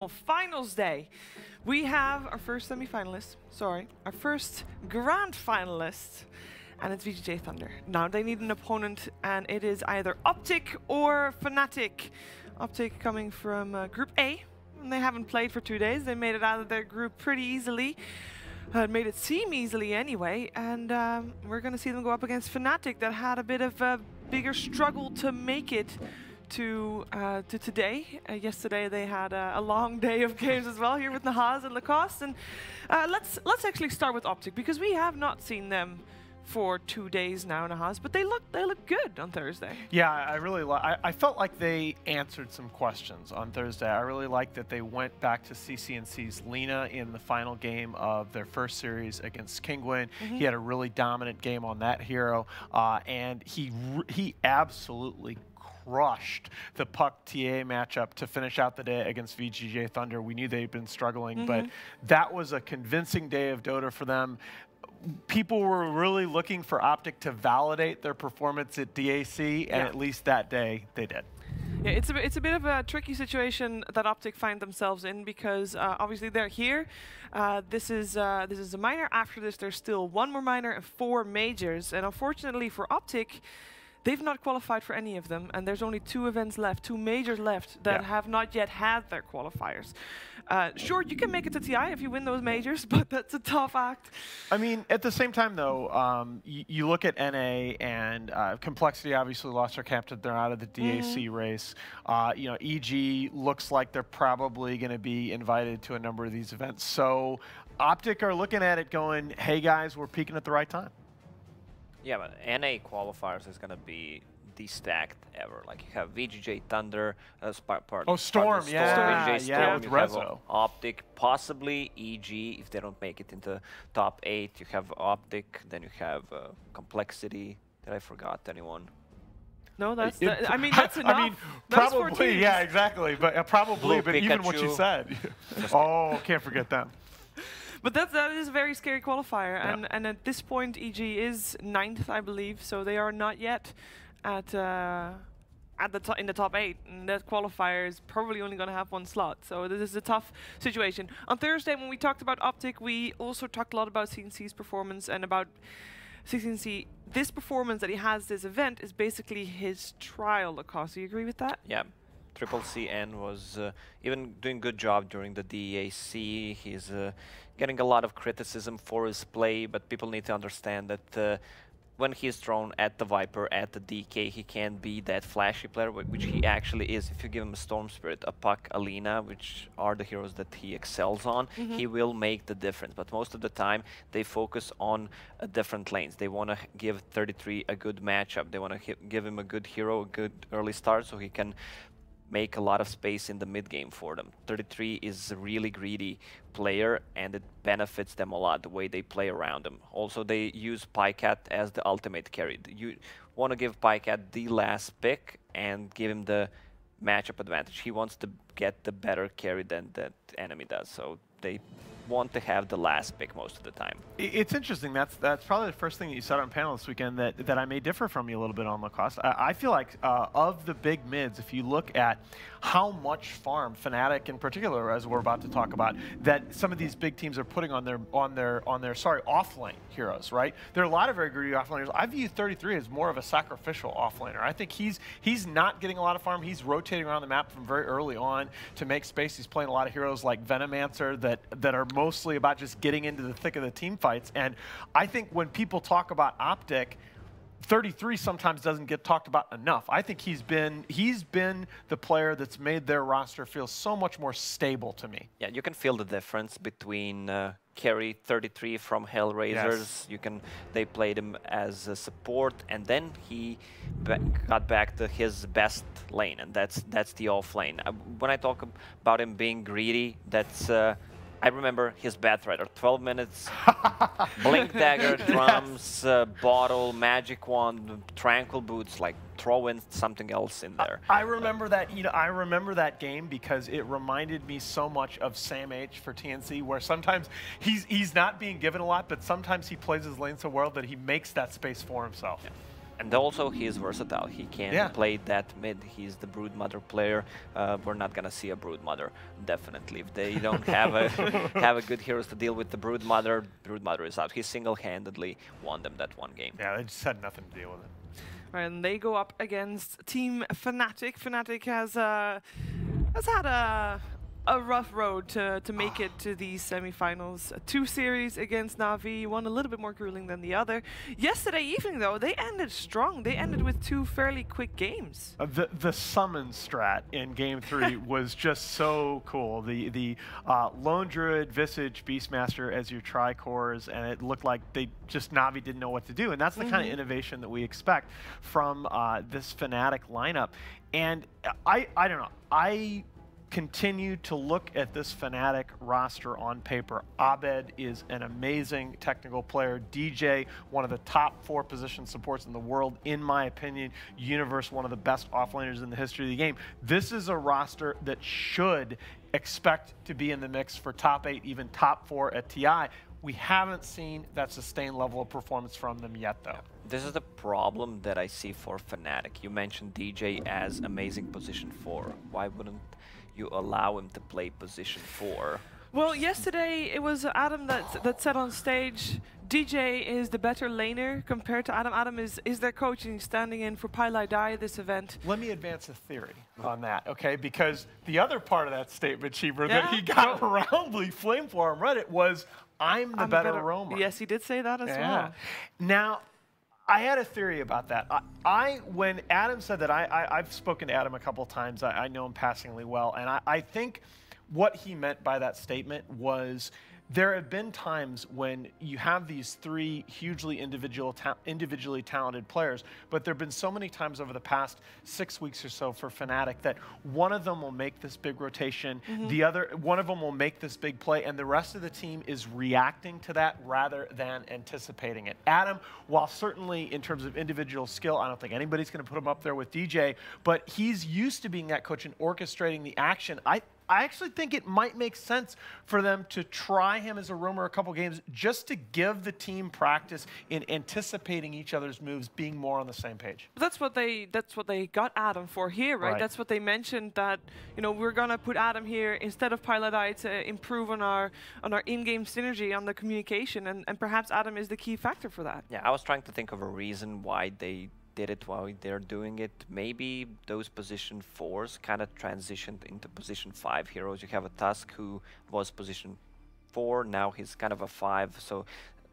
Finals day. We have our first semi-finalist, our first grand finalist, and it's VGJ Thunder. Now they need an opponent, and it is either OpTic or Fnatic. OpTic coming from Group A, and they haven't played for 2 days. They made it out of their group pretty easily. Made it seem easily anyway, and we're going to see them go up against Fnatic that had a bit of a bigger struggle to make it to today. Yesterday they had a long day of games as well here with Nahaz and Lacoste, and let's actually start with OpTic because we have not seen them for 2 days now, Nahaz, but they look good on Thursday. Yeah, I felt like they answered some questions on Thursday. I really liked that they went back to CCNC's Lina in the final game of their first series against Kinguin. He had a really dominant game on that hero, and he absolutely crushed the Puck TA matchup to finish out the day against VGJ Thunder. We knew they'd been struggling, but that was a convincing day of Dota for them. People were really looking for OpTic to validate their performance at DAC, and at least that day they did. Yeah, it's a bit of a tricky situation that OpTic find themselves in because obviously they're here. This is a minor. After this, there's still 1 more minor and 4 majors, and unfortunately for OpTic, they've not qualified for any of them, and there's only 2 events left, 2 majors left that have not yet had their qualifiers. Sure, you can make it to TI if you win those majors, but that's a tough act. I mean, at the same time, though, you look at NA and Complexity obviously lost their captain. They're out of the DAC race. You know, EG looks like they're probably going to be invited to a number of these events. So OpTic are looking at it going, hey, guys, we're peaking at the right time. Yeah, but NA qualifiers is going to be the stacked ever. Like you have VGJ Thunder, Storm, VGJ Storm, with you Rezo. have OpTic, possibly EG if they don't make it into top 8. You have OpTic, then you have Complexity. Did I forgot anyone? No, that's I mean that's enough. I mean, probably, yeah, exactly. But probably, but even what you said. Oh, can't forget them. But that is a very scary qualifier, and at this point, EG is 9th, I believe, so they are not yet at in the top 8, and that qualifier is probably only going to have 1 slot. So this is a tough situation. On Thursday, when we talked about OpTic, we also talked a lot about CNC's performance and about CNC. This performance that he has this event is basically his trial, Lacoste. Do you agree with that? Yeah. Triple CN was even doing good job during the DAC. He's getting a lot of criticism for his play, but people need to understand that when he's thrown at the Viper, at the DK, he can't be that flashy player, which he actually is. If you give him a Storm Spirit, a Puck, a Lina, which are the heroes that he excels on, he will make the difference. But most of the time, they focus on different lanes. They want to give 33 a good matchup. They want to give him a good hero, a good early start, so he can make a lot of space in the mid game for them. 33 is a really greedy player, and it benefits them a lot the way they play around him. Also, they use Pycat as the ultimate carry. You want to give Pycat the last pick and give him the matchup advantage. He wants to get the better carry than that enemy does, so they want to have the last pick most of the time. It's interesting. That's probably the first thing that you said on panel this weekend that I may differ from you a little bit on, Lacoste. I feel like of the big mids, if you look at how much farm Fnatic in particular, as we're about to talk about, that some of these big teams are putting on their offlane heroes, right? There are a lot of very greedy offlaners. I view 33 as more of a sacrificial offlaner. I think he's not getting a lot of farm. He's rotating around the map from very early on to make space. He's playing a lot of heroes like Venomancer that are mostly about just getting into the thick of the team fights. And I think when people talk about OpTic, 33 sometimes doesn't get talked about enough. I think he's been the player that's made their roster feel so much more stable to me. Yeah, you can feel the difference between carry 33 from Hellraisers. They played him as a support, and then he got back to his best lane, and that's the off lane. When I talk about him being greedy, that's I remember his Batrider, 12 minutes, Blink Dagger, drums, bottle, magic wand, tranquil boots, like throw in something else in there. I remember that. I remember that game because it reminded me so much of Sam H for TNC, where sometimes he's not being given a lot, but sometimes he plays his lane so well that he makes that space for himself. Yeah. And also, he is versatile. He can play that mid. He's the Broodmother player. We're not gonna see a Broodmother, definitely. If they don't have a good heroes to deal with the Broodmother, Broodmother is out. He single-handedly won them that one game. Yeah, they just had nothing to deal with it. And they go up against Team Fnatic. Fnatic has had a rough road to make it to these semifinals. 2 series against Na'Vi, one a little bit more grueling than the other. Yesterday evening, though, they ended strong. They ended with 2 fairly quick games. The summon strat in Game 3 was just so cool. The Lone Druid, Visage, Beastmaster as your tri-cores, and it looked like Na'Vi didn't know what to do. And that's the kind of innovation that we expect from this Fnatic lineup. And I don't know. I continue to look at this Fnatic roster on paper. Abed is an amazing technical player. DJ, one of the top 4 position supports in the world, in my opinion. Universe, one of the best offlaners in the history of the game. This is a roster that should expect to be in the mix for top 8, even top 4 at TI. We haven't seen that sustained level of performance from them yet, though. This is the problem that I see for Fnatic. You mentioned DJ as amazing position 4. Why wouldn't you allow him to play position 4? Well, yesterday it was Adam that said on stage, DJ is the better laner compared to Adam. Adam is their coach and he's standing in for Pylai this event. Let me advance a theory on that, okay? Because the other part of that statement, Cheever, that he got roundly flamed for on Reddit was, I'm the better roamer. Yes, he did say that as well. Now, I had a theory about that. When Adam said that, I've spoken to Adam a couple times. I know him passingly well, and I think what he meant by that statement was there have been times when you have these 3 hugely individually talented players, but there have been so many times over the past 6 weeks or so for Fnatic that one of them will make this big rotation, one of them will make this big play, and the rest of the team is reacting to that rather than anticipating it. Adam, while certainly in terms of individual skill, I don't think anybody's going to put him up there with DJ, but he's used to being that coach and orchestrating the action. I actually think it might make sense for them to try him as a roamer a couple games just to give the team practice in anticipating each other's moves, being more on the same page. That's what they got Adam for here, right? That's what they mentioned, that we're gonna put Adam here instead of Pylai to improve on our in-game synergy, on the communication, and perhaps Adam is the key factor for that. Yeah, I was trying to think of a reason why they did it while they're doing it. Maybe those position 4s kind of transitioned into position 5 heroes. You have a Tusk who was position 4, now he's kind of a 5, so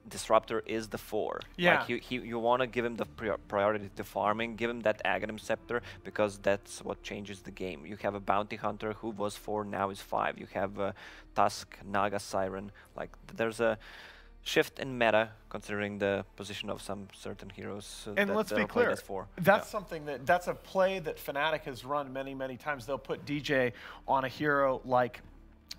Disruptor is the 4. Yeah. Like you want to give him the priority to farming, give him that Aghanim Scepter, because that's what changes the game. You have a Bounty Hunter who was 4, now is 5. You have a Tusk, Naga, Siren. Like, there's a shift in meta, considering the position of some certain heroes. And let's be clear, that's something that's a play that Fnatic has run many, many times. They'll put DJ on a hero like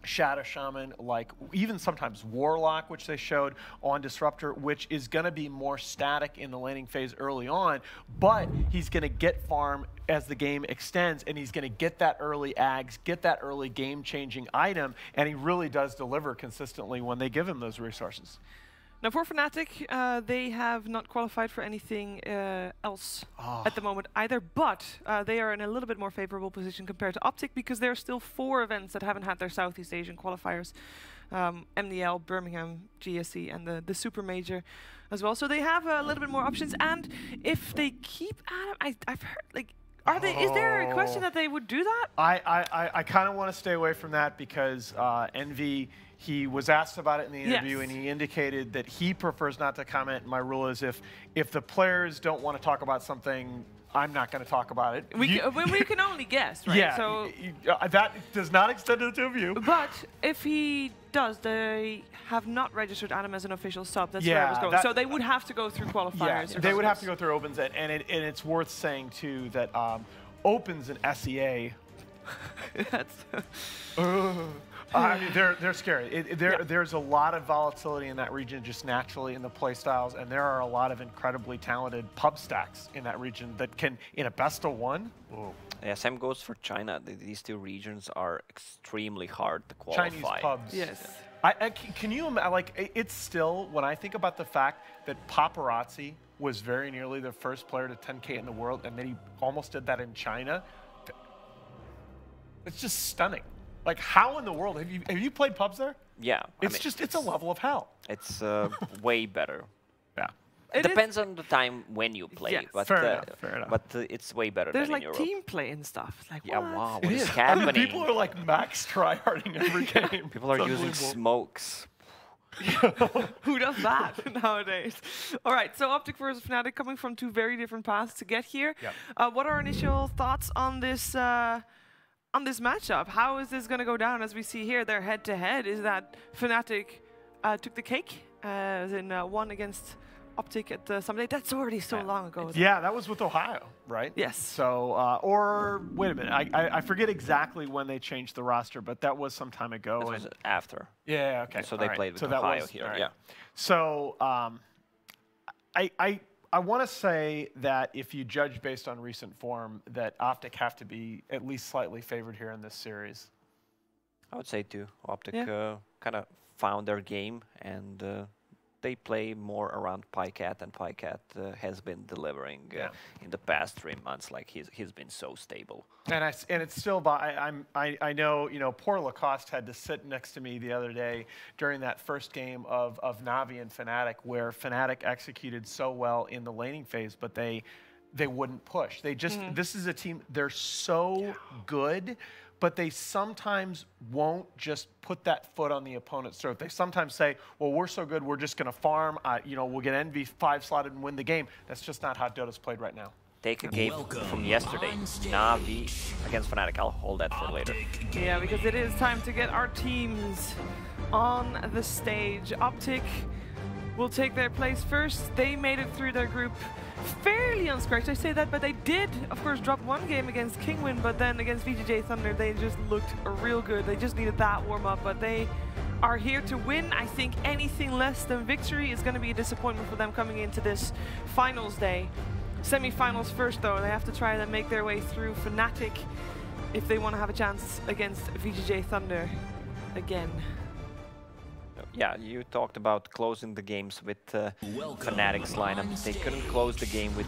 Shadow Shaman, like even sometimes Warlock, which they showed on Disruptor, which is going to be more static in the laning phase early on, but he's going to get farm as the game extends, and he's going to get that early ags, get that early game-changing item, and he really does deliver consistently when they give him those resources. Now for Fnatic, they have not qualified for anything else at the moment either, but they are in a little bit more favorable position compared to OpTic because there are still 4 events that haven't had their Southeast Asian qualifiers. MDL, Birmingham, GSC, and the Super Major as well. So they have a little bit more options, and if they keep Adam, I've heard, like, is there a question that they would do that? I kind of want to stay away from that because Envy, he was asked about it in the interview, and he indicated that he prefers not to comment. My rule is if the players don't want to talk about something, I'm not going to talk about it. We can only guess, right? Yeah, so that does not extend to the 2 of you. But if he does, they have not registered Adam as an official sub. That's where I was going. So they would have to go through qualifiers. Yeah, they would have to go through Opens, and it's worth saying, too, that Opens and SEA, I mean, they're scary. There's a lot of volatility in that region just naturally in the play styles, and there are a lot of incredibly talented pub stacks in that region that can, in a best of 1. Whoa. Yeah, same goes for China. These 2 regions are extremely hard to qualify. Chinese pubs. Yes. Can you imagine, like, it's still, when I think about the fact that Paparazzi was very nearly the first player to 10K in the world, and then he almost did that in China. It's just stunning. Like, how in the world have you played pubs there? Yeah. It's a level of hell. It's way better. Yeah. It depends on the time when you play, Yes. but Fair enough. But it's way better There's than in like Europe. team play and stuff. Like, Yeah, what? wow, what is happening? People are like max tryharding every game. People are It's using unbelievable. smokes. Who does that nowadays? All right, so OpTic versus Fnatic coming from two very different paths to get here. Yep. What are our initial thoughts on this matchup? How is this going to go down? As we see here, they're head-to-head. Is that Fnatic took the cake, as in won against OpTic at the Summit? That's already so long ago. Yeah, that was with Ohio, right? Yes. So, or wait a minute, I forget exactly when they changed the roster, but that was some time ago. This was after. Yeah, okay. So they played with so Ohio was, here, right. yeah. So, I want to say that if you judge based on recent form, that OpTic have to be at least slightly favored here in this series. I would say too. OpTic kind of found their game, and they play more around PyCat, and PyCat has been delivering in the past 3 months. Like he's been so stable. And it's still I know poor Lacoste had to sit next to me the other day during that first game of Navi and Fnatic, where Fnatic executed so well in the laning phase, but they wouldn't push. They just this is a team, they're so good, but they sometimes won't just put that foot on the opponent's throat. They sometimes say, well, we're so good, we're just going to farm. We'll get Envy 5-slotted and win the game. That's just not how Dota's played right now. Take a game from yesterday, Navi against Fnatic. I'll hold that for later. Yeah, because it is time to get our teams on the stage. OpTic will take their place first. They made it through their group fairly unscratched. I say that, but they did, of course, drop one game against Kingwin, but then against VGJ Thunder, they just looked real good. They just needed that warm-up, but they are here to win. I think anything less than victory is going to be a disappointment for them coming into this finals day. Semi-finals first, though. They have to try and make their way through Fnatic if they want to have a chance against VGJ Thunder again. Yeah, you talked about closing the games with Fnatic's lineup. They couldn't close the game with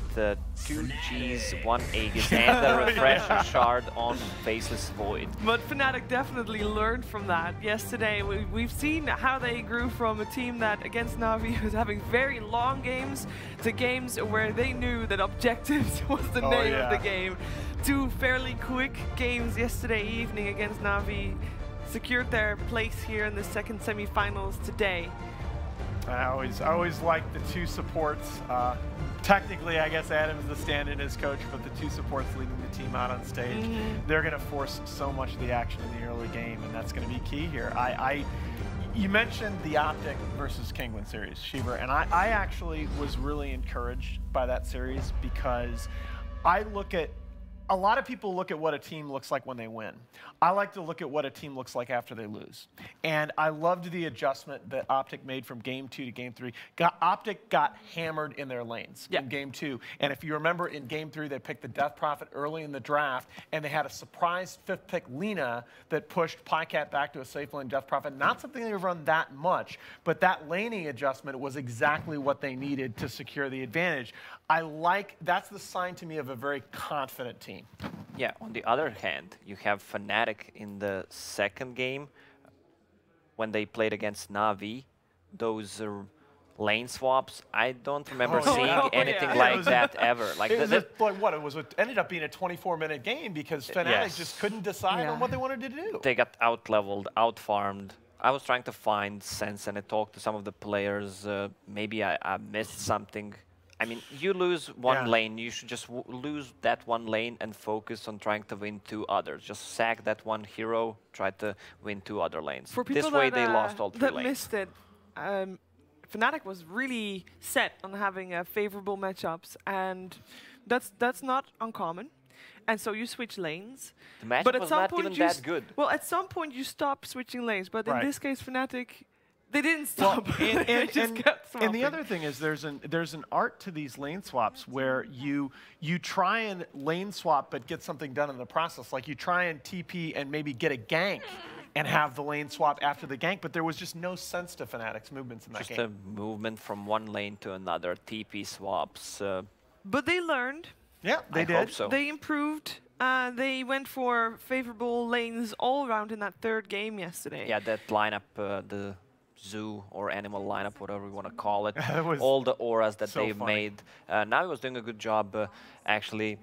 2 Gs, 1 Aegis, and a Refresher Shard on Faceless Void. But Fnatic definitely learned from that. Yesterday, we've seen how they grew from a team that, against Navi, was having very long games to games where they knew that objectives was the name of the game. 2 fairly quick games yesterday evening against Navi. Secured their place here in the second semifinals today. I always like the 2 supports. Technically, I guess Adam's the stand-in as coach, but the 2 supports leading the team out on stage, they're going to force so much of the action in the early game, and that's going to be key here. You mentioned the OpTic versus Kingwin series, Shiver, and I actually was really encouraged by that series because a lot of people look at what a team looks like when they win. I like to look at what a team looks like after they lose. And I loved the adjustment that OpTic made from game 2 to game 3. OpTic got hammered in their lanes in game 2. And if you remember, in game 3, they picked the Death Prophet early in the draft, and they had a surprise 5th pick, Lina, that pushed PyCat back to a safe lane Death Prophet. Not something they've run that much, but that laning adjustment was exactly what they needed to secure the advantage. That's the sign to me of a very confident team. Yeah, on the other hand, you have Fnatic in the second game when they played against Navi. Those lane swaps, I don't remember seeing anything like that ever. Like it ended up being a 24-minute game because Fnatic just couldn't decide on what they wanted to do. They got out-leveled, out-farmed. I was trying to find sense, and I talked to some of the players. Maybe I missed something. I mean, you lose one lane, you should just lose that one lane and focus on trying to win 2 others. Just sack that one hero, try to win 2 other lanes. For people this way they lost all 3 that lanes. missed it, Fnatic was really set on having favorable matchups, and that's not uncommon. And so you switch lanes. The matchup but at was some not point even that good. Well, at some point you stop switching lanes, but in this case, Fnatic, they didn't stop. Well, and the other thing is there's an art to these lane swaps where you try and lane swap but get something done in the process. Like you try and TP and maybe get a gank, and have the lane swap after the gank, but there was just no sense to Fnatic's movements in that game. Just a movement from one lane to another, TP swaps. But they learned. Yeah, they did. I hope so. They improved. They went for favorable lanes all around in that third game yesterday. Yeah, that lineup, the zoo or animal lineup, whatever you want to call it, was all the auras that so they funny. made. Now he was doing a good job actually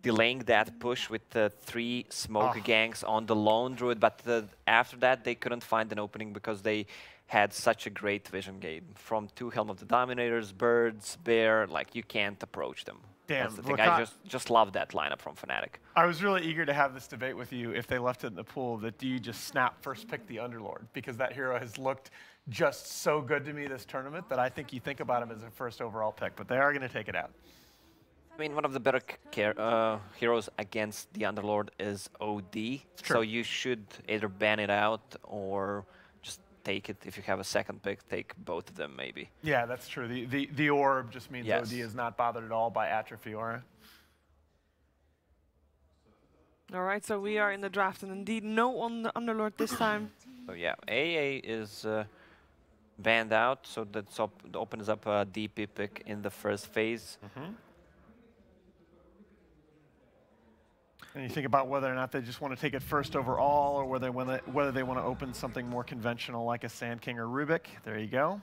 delaying that push with the 3 smoke ganks on the lone druid, but after that they couldn't find an opening because they had such a great vision game from 2 Helm of the Dominators, birds, bear, like you can't approach them. Damn, that's the thing. look, I just love that lineup from Fnatic. I was really eager to have this debate with you if they left it in the pool, that do you just snap first pick the Underlord? Because that hero has looked just so good to me this tournament that I think you think about him as a first overall pick, but they are going to take it out. I mean, one of the better heroes against the Underlord is OD, so you should either ban it out or just take it. If you have a second pick, take both of them maybe. Yeah, that's true. The orb just means Yes. OD is not bothered at all by atrophy aura. All right, so we are in the draft, and indeed no on the Underlord this time. So yeah, AA is banned out, so that opens up a DP pick in the first phase. And you think about whether or not they just want to take it first overall, or whether they want to open something more conventional like a Sand King or Rubik. There you go.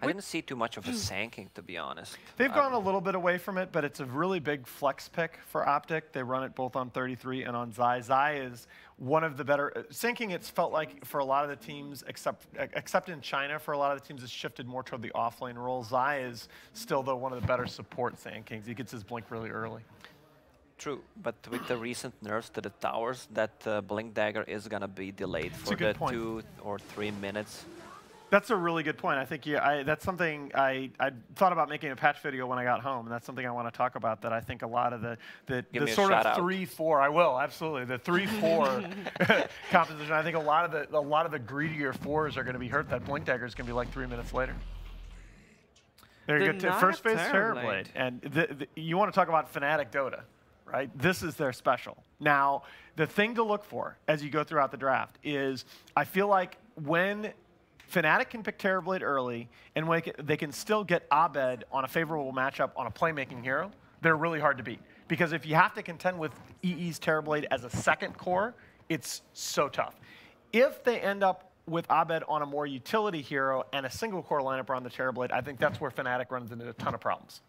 I didn't see too much of a Sanking, to be honest. They've gone a little bit away from it, but it's a really big flex pick for OpTic. They run it both on 33 and on Zai. Zai is one of the better... Sinking, it's felt like for a lot of the teams, except in China, for a lot of the teams, it's shifted more toward the offlane role. Zai is still, though, one of the better support Sand Kings. He gets his blink really early. True, but with the recent nerfs to the towers, that Blink Dagger is going to be delayed for the 2 or 3 minutes. That's a really good point. I think that's something I thought about making a patch video when I got home, and that's something I want to talk about. That I think a lot of the sort of 3-4. I will absolutely the 3-4 composition. I think a lot of the greedier 4s are going to be hurt. That Blink Dagger is going to be like 3 minutes later. There you go. First phase Terrorblade, and you want to talk about Fnatic Dota, right? This is their special. Now, the thing to look for as you go throughout the draft is I feel like when Fnatic can pick Terrorblade early, and when they can still get Abed on a favorable matchup on a playmaking hero, they're really hard to beat. Because if you have to contend with EE's Terrorblade as a second core, it's so tough. If they end up with Abed on a more utility hero and a single core lineup around the Terrorblade, I think that's where Fnatic runs into a ton of problems.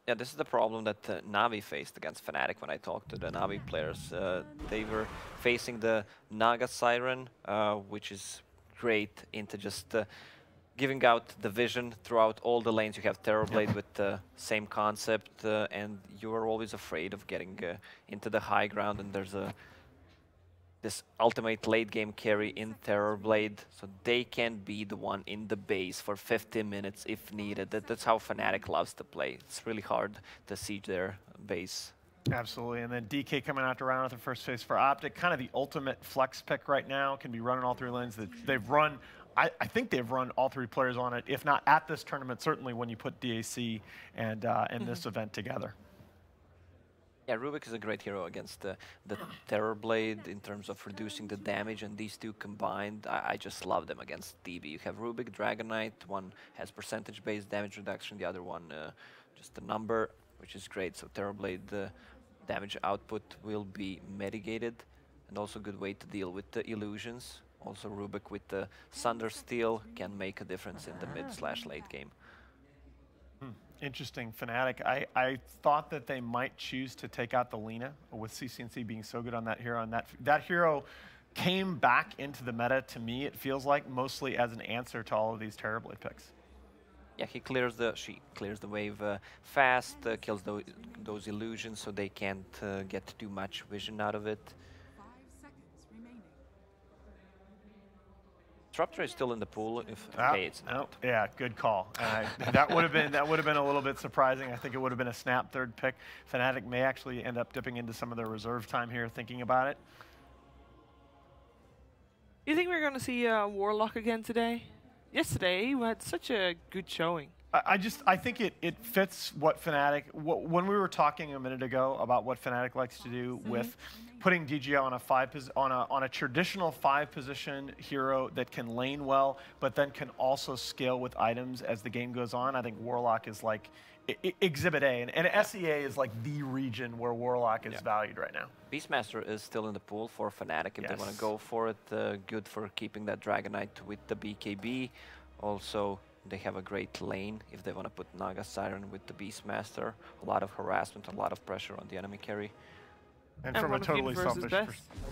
Yeah, this is the problem that Navi faced against Fnatic when I talked to the Navi players. They were facing the Naga Siren, which is great into just giving out the vision throughout all the lanes. You have Terrorblade with the same concept, and you are always afraid of getting into the high ground, and there's this ultimate late game carry in Terrorblade, so they can be the one in the base for 50 minutes if needed. That's how Fnatic loves to play. It's really hard to siege their base. Absolutely, and then DK coming out to round out the first phase for OpTic, kind of the ultimate flex pick right now, can be running all 3 lanes. They've run, I think they've run all 3 players on it, if not at this tournament, certainly when you put DAC and this event together. Yeah, Rubik is a great hero against the Terrorblade in terms of reducing the damage, and these two combined, I just love them against DB. You have Rubik, Dragon Knight, one has percentage-based damage reduction, the other one just a number, which is great. So Terrorblade damage output will be mitigated, and also a good way to deal with the illusions. Also Rubik with the Sunder Steel can make a difference in the mid/late game. Interesting. Fnatic, I thought that they might choose to take out the Lina with CCNC being so good on that hero, and that hero came back into the meta, to me, it feels like, mostly as an answer to all of these Terrorblade picks. Yeah, she clears the wave fast, kills those illusions, so they can't get too much vision out of it. Disruptor is still in the pool. Okay, it's not. Yeah, good call. That would have been a little bit surprising. I think it would have been a snap third pick. Fnatic may actually end up dipping into some of their reserve time here, thinking about it. You think we're going to see Warlock again today? Yesterday, he had such a good showing. I think it fits what Fnatic. When we were talking a minute ago about what Fnatic likes to do with putting DGL on a traditional 5-position hero that can lane well, but then can also scale with items as the game goes on. I think Warlock is like Exhibit A, and SEA is like the region where Warlock is valued right now. Beastmaster is still in the pool for Fnatic if they want to go for it. Good for keeping that Dragonite with the BKB. Also, they have a great lane if they want to put Naga Siren with the Beastmaster. A lot of harassment, a lot of pressure on the enemy carry. And from a totally selfish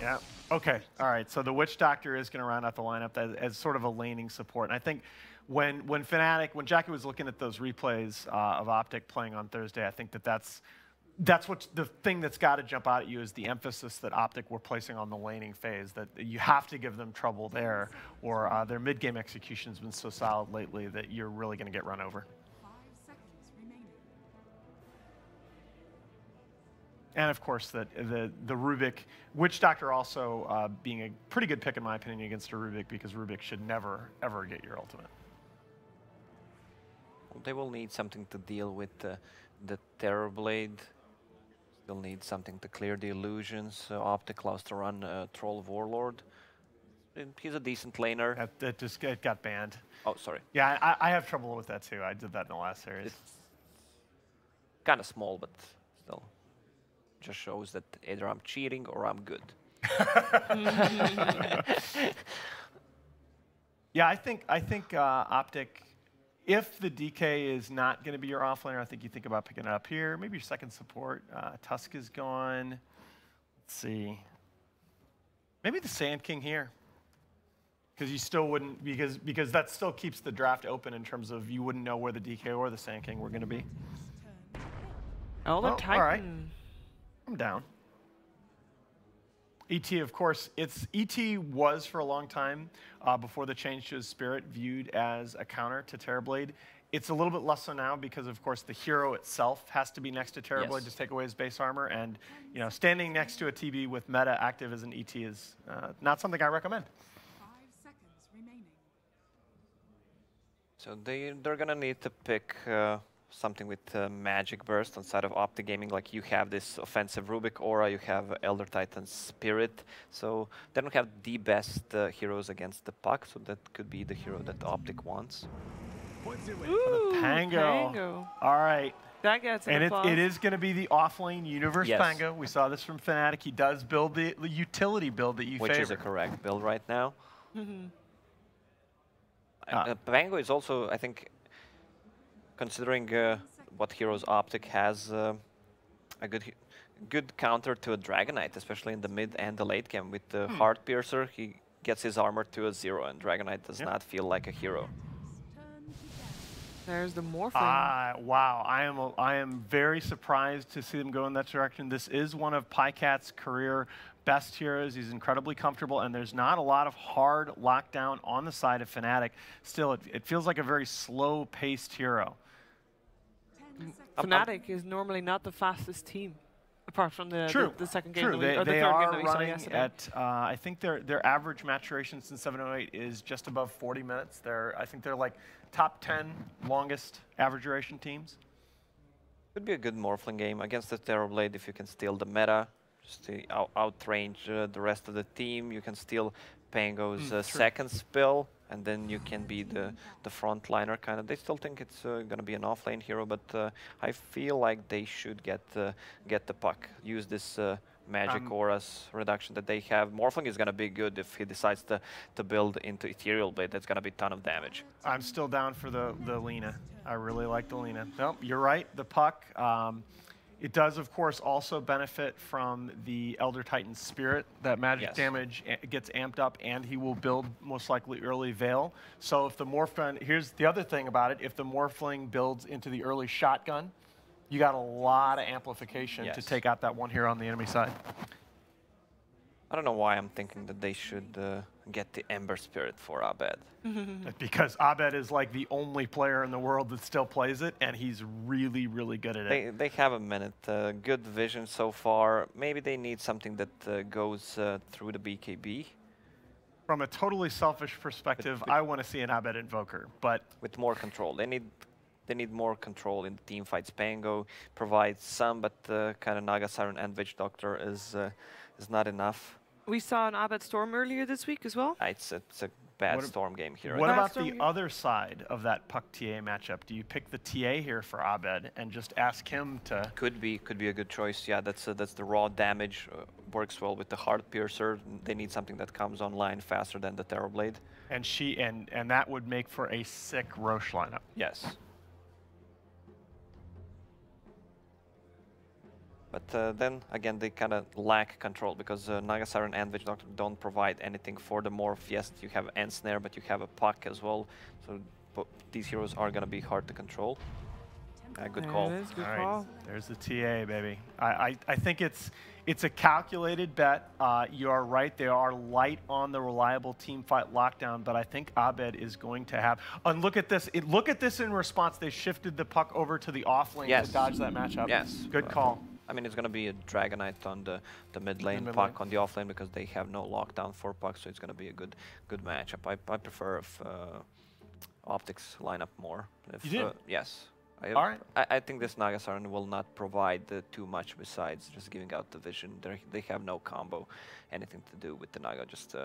yeah. Okay. All right. So the Witch Doctor is going to round out the lineup as sort of a laning support. And I think when Fnatic, when Jackie was looking at those replays of OpTic playing on Thursday, I think that's what the thing that's got to jump out at you is the emphasis that OpTic were placing on the laning phase, that you have to give them trouble there, or their mid-game execution has been so solid lately that you're really going to get run over. 5 seconds remaining. And of course, the Rubik, Witch Doctor also being a pretty good pick in my opinion against a Rubik, because Rubik should never, ever get your ultimate. They will need something to deal with the Terrorblade. They'll need something to clear the illusions. OpTic loves to run Troll Warlord. He's a decent laner. It got banned. Oh, sorry. Yeah, I have trouble with that too. I did that in the last series. It's kind of small, but still. Just shows that either I'm cheating or I'm good. Yeah, I think OpTic, if the DK is not going to be your offlaner, I think you think about picking it up here. Maybe your second support. Tusk is gone. Let's see. Maybe the Sand King here. Because you still wouldn't, because that still keeps the draft open in terms of you wouldn't know where the DK or the Sand King were going to be. Elder Oh, Titan. all right. I'm down. ET, of course, ET was for a long time, before the change to his spirit, viewed as a counter to Terrorblade. It's a little bit less so now because, of course, the hero itself has to be next to Terrorblade to take away his base armor. And, you know, standing next to a TB with meta active as an ET is not something I recommend. 5 seconds remaining. So they're going to need to pick something with Magic Burst on side of OpTic Gaming. Like you have this offensive Rubik Aura, you have Elder Titan Spirit. So they don't have the best heroes against the puck, so that could be the hero that OpTic wants. Ooh, Pango. All right. That gets And it is going to be the off-lane Universe Pango. We saw this from Fnatic. He does build the utility build that you favor. Which is a correct build right now. Pango is also, I think, considering what heroes OpTic has, a good counter to a Dragonite, especially in the mid and the late game. With the Heart Piercer, he gets his armor to a 0, and Dragonite does not feel like a hero. There's the Morphling. Wow, I am very surprised to see them go in that direction. This is one of Pycat's career best heroes. He's incredibly comfortable, and there's not a lot of hard lockdown on the side of Fnatic. Still, it feels like a very slow-paced hero. Fnatic is normally not the fastest team, apart from the second game. True. Or the they third are game that we saw running yesterday. at, I think their average maturation since 708 is just above 40 minutes. I think they're like top 10 longest average duration teams. Could be a good Morphling game against the Terrorblade if you can steal the meta, just to outrange the rest of the team. You can steal Pango's second spell, and then you can be the frontliner kind of. They still think it's going to be an offlane hero, but I feel like they should get the puck. Use this Magic Auras reduction that they have. Morphling is going to be good if he decides to build into Ethereal Blade. That's going to be a ton of damage. I'm still down for the Lina. I really like the Lina. Nope, you're right, the puck. It does, of course, also benefit from the Elder Titan Spirit. That magic damage gets amped up, and he will build most likely early Veil. So if the Morphling, here's the other thing about it, if the Morphling builds into the early Shotgun, you got a lot of amplification to take out that one hero on the enemy side. I don't know why I'm thinking that they should get the Ember Spirit for Abed. Because Abed is like the only player in the world that still plays it, and he's really, really good at it. They have a minute. Good vision so far. Maybe they need something that goes through the BKB. From a totally selfish perspective, I want to see an Abed Invoker, but... With more control. They need they need more control in the team fights. Pango provides some, but kind of Naga Siren and Witch Doctor is not enough. We saw an Abed Storm earlier this week as well. It's a bad Storm game here. What Bad about Storm the game. other side of that Puck TA matchup? Do you pick the TA here for Abed and just ask him to? Could be a good choice. Yeah, that's the raw damage. Works well with the Heart Piercer. They need something that comes online faster than the Terrorblade. And that would make for a sick Roche lineup. Yes. But then again, they kind of lack control because Naga Siren and Witch Doctor don't provide anything for the morph. Yes, you have Ensnare, but you have a Puck as well. So these heroes are going to be hard to control. Good call. It is, good All call. right, there's the TA, baby. I think it's a calculated bet. You are right. They are light on the reliable team fight lockdown, but I think Abed is going to have. And look at this. Look at this in response. They shifted the Puck over to the off lane to dodge that matchup. Yes. Good call. I mean, it's going to be a Dragonite on the mid lane, Puck on the off lane because they have no lockdown for Puck, so it's going to be a good matchup. I prefer if OpTic's line up more. You do? Yes. All right. I think this Naga Siren will not provide too much besides just giving out the vision. They have no combo, anything to do with the Naga. Just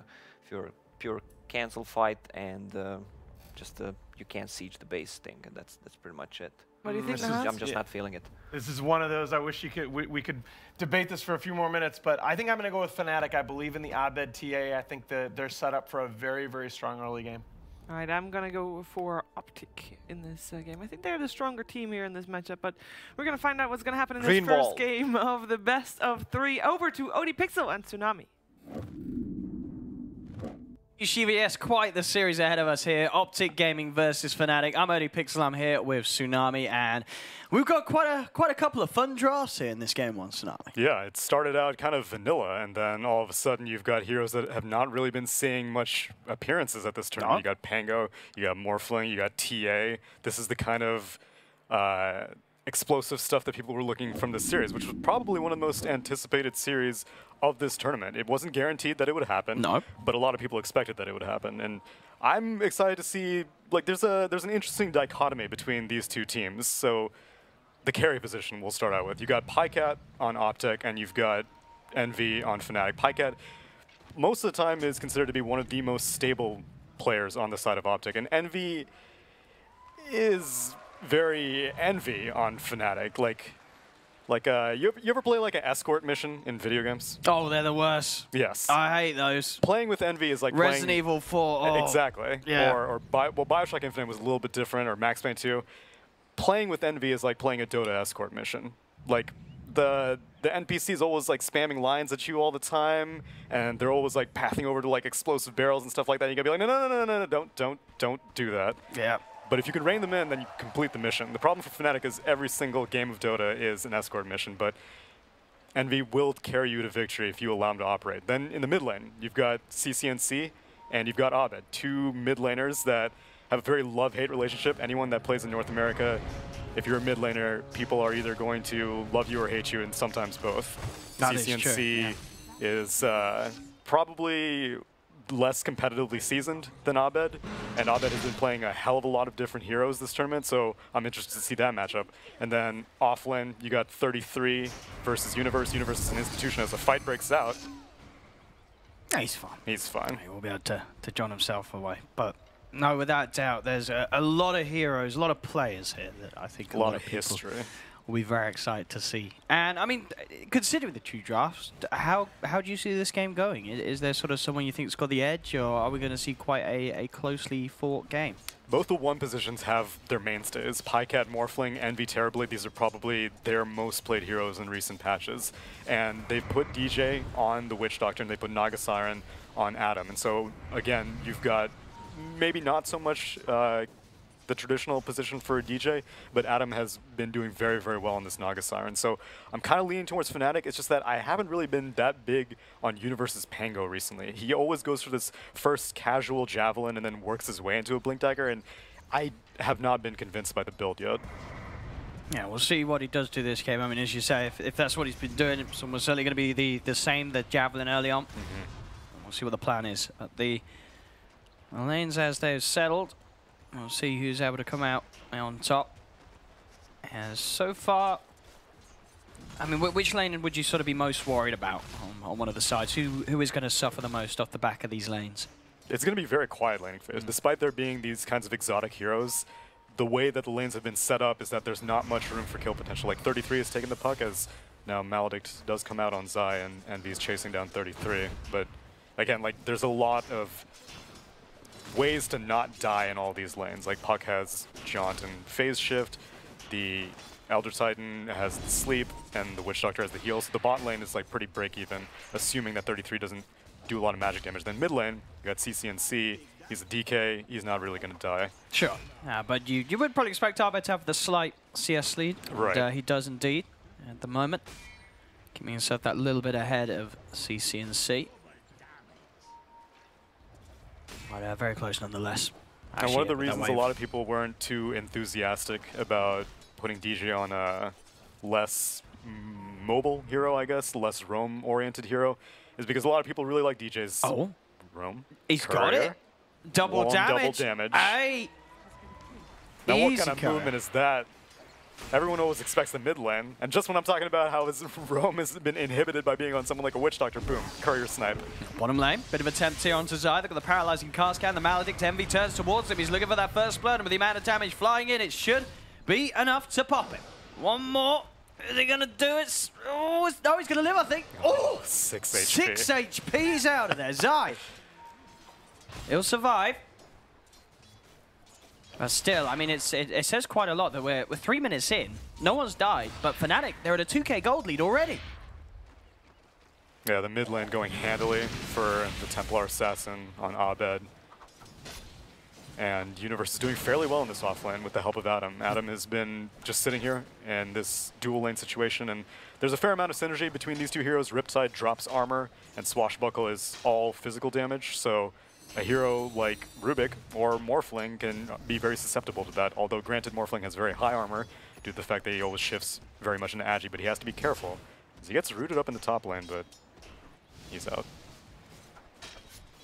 pure cancel fight and you can't siege the base thing, and that's pretty much it. What do you think, This is- Nahas? I'm just not feeling it. This is one of those. I wish we could debate this for a few more minutes, but I think I'm going to go with Fnatic. I believe in the Abed TA. I think they're set up for a very, very strong early game. All right, I'm going to go for OpTic in this game. I think they're the stronger team here in this matchup, but we're going to find out what's going to happen in Green this first wall. game of the best of 3. Over to OdPixel and Tsunami. Yeshiva, yes, quite the series ahead of us here. OpTic Gaming versus Fnatic. I'm OdPixel, I'm here with Tsunami, and we've got quite a couple of fun drafts here in this game one, Tsunami. Yeah, it started out kind of vanilla, and then all of a sudden you've got heroes that have not really been seeing much appearances at this tournament. You got Pango, you got Morphling, you got TA. This is the kind of explosive stuff that people were looking from this series, which was probably one of the most anticipated series of this tournament. It wasn't guaranteed that it would happen, but a lot of people expected that it would happen. And I'm excited to see, like, there's an interesting dichotomy between these two teams. So the carry position we'll start out with. You got Pycat on OpTic, and you've got Envy on Fnatic. Pycat, most of the time, is considered to be one of the most stable players on the side of OpTic, and Envy is very Envy on Fnatic. You ever play like an escort mission in video games? Oh, they're the worst. Yes. I hate those. Playing with Envy is like Resident playing Evil 4. Oh. Exactly. Yeah. Well, Bioshock Infinite was a little bit different, or Max Payne 2. Playing with Envy is like playing a Dota escort mission. Like the NPCs always like spamming lines at you all the time, and they're always like pathing over to like explosive barrels and stuff like that. You gotta be like, no, don't do that. Yeah. But if you can rein them in, then you complete the mission. The problem for Fnatic is every single game of Dota is an escort mission, but Envy will carry you to victory if you allow them to operate. Then in the mid lane, you've got CCNC and you've got Abed, two mid laners that have a very love-hate relationship. Anyone that plays in North America, if you're a mid laner, people are either going to love you or hate you, and sometimes both. That is CCNC true, is probably less competitively seasoned than Abed, and Abed has been playing a hell of a lot of different heroes this tournament, so I'm interested to see that matchup. And then offlane, you got 33 versus Universe. Universe is an institution. As the fight breaks out, He's fine. he's fine. He will be able to John himself away. But no, without doubt, there's a lot of heroes, a lot of players here that I think A lot of people history. will be very excited to see. And I mean, considering the two drafts, how do you see this game going? Is there sort of someone you think's got the edge, or are we going to see quite a closely fought game? Both the one positions have their mainstays. Pycat, Morphling, Envy, Terribly, these are probably their most played heroes in recent patches. And they've put DJ on the Witch Doctor, and they put Naga Siren on Adam. And so, again, you've got maybe not so much the traditional position for a DJ, but Adam has been doing very, very well in this Naga Siren. So I'm kind of leaning towards Fnatic. It's just that I haven't really been that big on Universe's Pango recently. He always goes for this first casual Javelin and then works his way into a Blink Dagger, and I have not been convinced by the build yet. Yeah, we'll see what he does to this game. I mean, as you say, if that's what he's been doing, it's almost certainly going to be the same, the Javelin early on. We'll see what the plan is. At the lanes as they've settled, we'll see who's able to come out on top. And so far, I mean, which lane would you sort of be most worried about on one of the sides? Who is going to suffer the most off the back of these lanes? It's going to be very quiet laning phase. Despite there being these kinds of exotic heroes, the way that the lanes have been set up is that there's not much room for kill potential. Like 33 has taken the puck, as now Maledict does come out on Zai, and Envy's chasing down 33. But again, like there's a lot of ways to not die in all these lanes. Like Puck has Jaunt and Phase Shift, the Elder Titan has the Sleep, and the Witch Doctor has the heal. So the bot lane is like pretty break even, assuming that 33 doesn't do a lot of magic damage. Then mid lane, you got CCNC. He's a DK. He's not really going to die. Sure. But you would probably expect Arbed to have the slight CS lead. Right. And, he does indeed at the moment. Keeping himself that little bit ahead of CCNC. But very close nonetheless. And one of the reasons a lot of people weren't too enthusiastic about putting DJ on a less mobile hero, I guess, less roam-oriented hero, is because a lot of people really like DJ's roam. He's got it. Double damage. Now what kind of movement is that? Everyone always expects the mid lane, and just when I'm talking about how his roam has been inhibited by being on someone like a Witch Doctor, boom, courier snipe. Bottom lane, bit of attempt here onto Zai. They've got the paralyzing cast can, the Maledict. Envy turns towards him. He's looking for that first blood, and with the amount of damage flying in, it should be enough to pop him. One more. Is he going to do it? Oh, no, he's going to live, I think. Oh, 6 HP. 6 HP. He's out of there. Zai. He'll survive. But still, I mean, it says quite a lot that we're 3 minutes in. No one's died, but Fnatic, they're at a 2k gold lead already. Yeah, the mid lane going handily for the Templar Assassin on Abed. And Universe is doing fairly well in this off lane with the help of Adam. Adam has been just sitting here in this dual lane situation, and there's a fair amount of synergy between these two heroes. Riptide drops armor, and Swashbuckle is all physical damage, so a hero like Rubik or Morphling can be very susceptible to that, although granted Morphling has very high armor due to the fact that he always shifts very much into Agi, but he has to be careful. As he gets rooted up in the top lane, but he's out.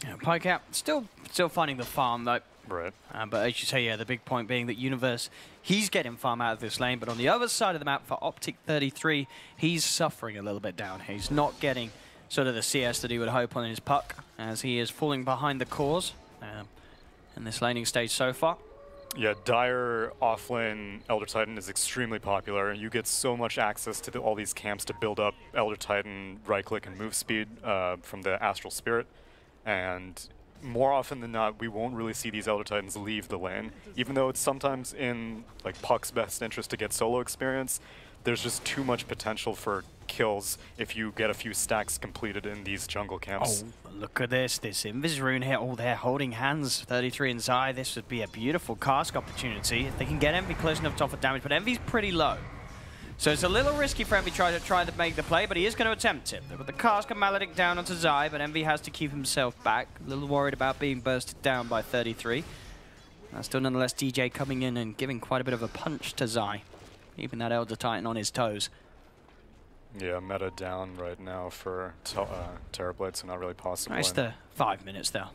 Yeah, Pikeout still finding the farm though. Right. But as you say, yeah, the big point being that Universe, he's getting farm out of this lane, but on the other side of the map for OpTic 33, he's suffering a little bit down here. He's not getting sort of the CS that he would hope on his puck, as he is falling behind the cores in this laning stage so far. Yeah, Dire offlane Elder Titan is extremely popular. You get so much access to all these camps to build up Elder Titan right-click and move speed from the Astral Spirit, and more often than not, we won't really see these Elder Titans leave the lane. Even though it's sometimes in like Puck's best interest to get solo experience, there's just too much potential for kills if you get a few stacks completed in these jungle camps. Oh, look at this Invis rune here. Oh, they're holding hands, 33 and Zai. This would be a beautiful cask opportunity if they can get Envy close enough to offer damage, but Envy's pretty low. So it's a little risky for Envy to try to make the play, but he is going to attempt it. They've got the cask and Maledict down onto Zai, but Envy has to keep himself back. A little worried about being bursted down by 33. Still nonetheless DJ coming in and giving quite a bit of a punch to Zai, keeping that Elder Titan on his toes. Yeah, meta down right now for Terrorblade, so not really possible. Nice the 5 minutes there.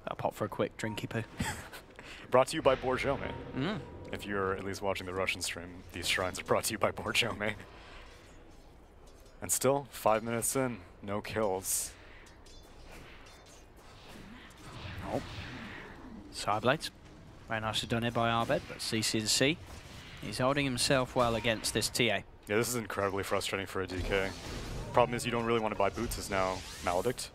I'll pop for a quick drinky poo. Brought to you by Borjome. If you're at least watching the Russian stream, these shrines are brought to you by Borjome. And still, 5 minutes in, no kills. Oh. Sideblades. Very nicely done here by Arbed, but CCNC, he's holding himself well against this TA. Yeah, this is incredibly frustrating for a DK. Problem is you don't really want to buy boots as now Maledict.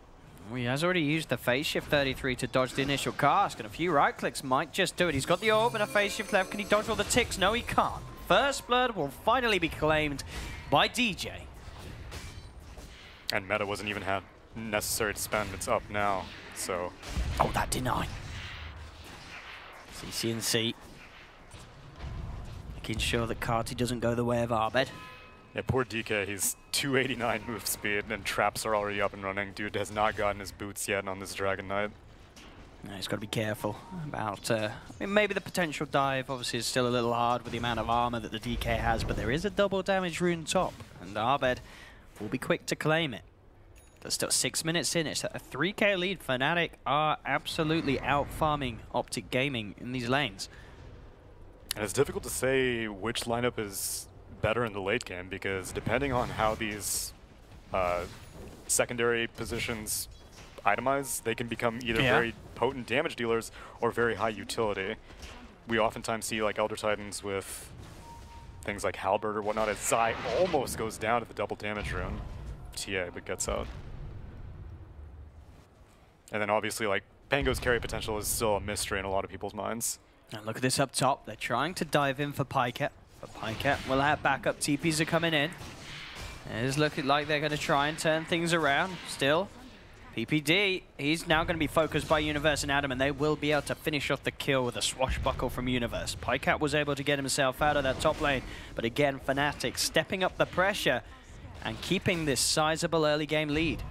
Well, he has already used the phase shift 33 to dodge the initial cask, and a few right clicks might just do it. He's got the orb and a phase shift left. Can he dodge all the ticks? No, he can't. First blood will finally be claimed by DJ. And meta wasn't even necessary to spend. It's up now, so. Oh, that deny. CCNC making sure that Carty doesn't go the way of Arbed. Yeah, poor DK, he's 289 move speed and traps are already up and running. Dude has not gotten his boots yet on this Dragon Knight. No, he's got to be careful about, I mean, maybe the potential dive obviously is still a little hard with the amount of armor that the DK has, but there is a double damage rune top, and Arbed will be quick to claim it. There's still 6 minutes in, it's a 3k lead. Fnatic are absolutely out-farming OpTic Gaming in these lanes. And it's difficult to say which lineup is better in the late game because depending on how these secondary positions itemize, they can become either very potent damage dealers or very high utility. We oftentimes see like Elder Titans with things like Halberd or whatnot as Zai almost goes down to the double damage rune. TA, but gets out. And then obviously like Pango's carry potential is still a mystery in a lot of people's minds. And look at this up top. They're trying to dive in for Pycat. But Pycat will have backup. TPs are coming in. It's looking like they're going to try and turn things around. Still, PPD, he's now going to be focused by Universe and Adam, and they will be able to finish off the kill with a swashbuckle from Universe. Pycat was able to get himself out of that top lane, but again, Fnatic stepping up the pressure and keeping this sizable early game lead.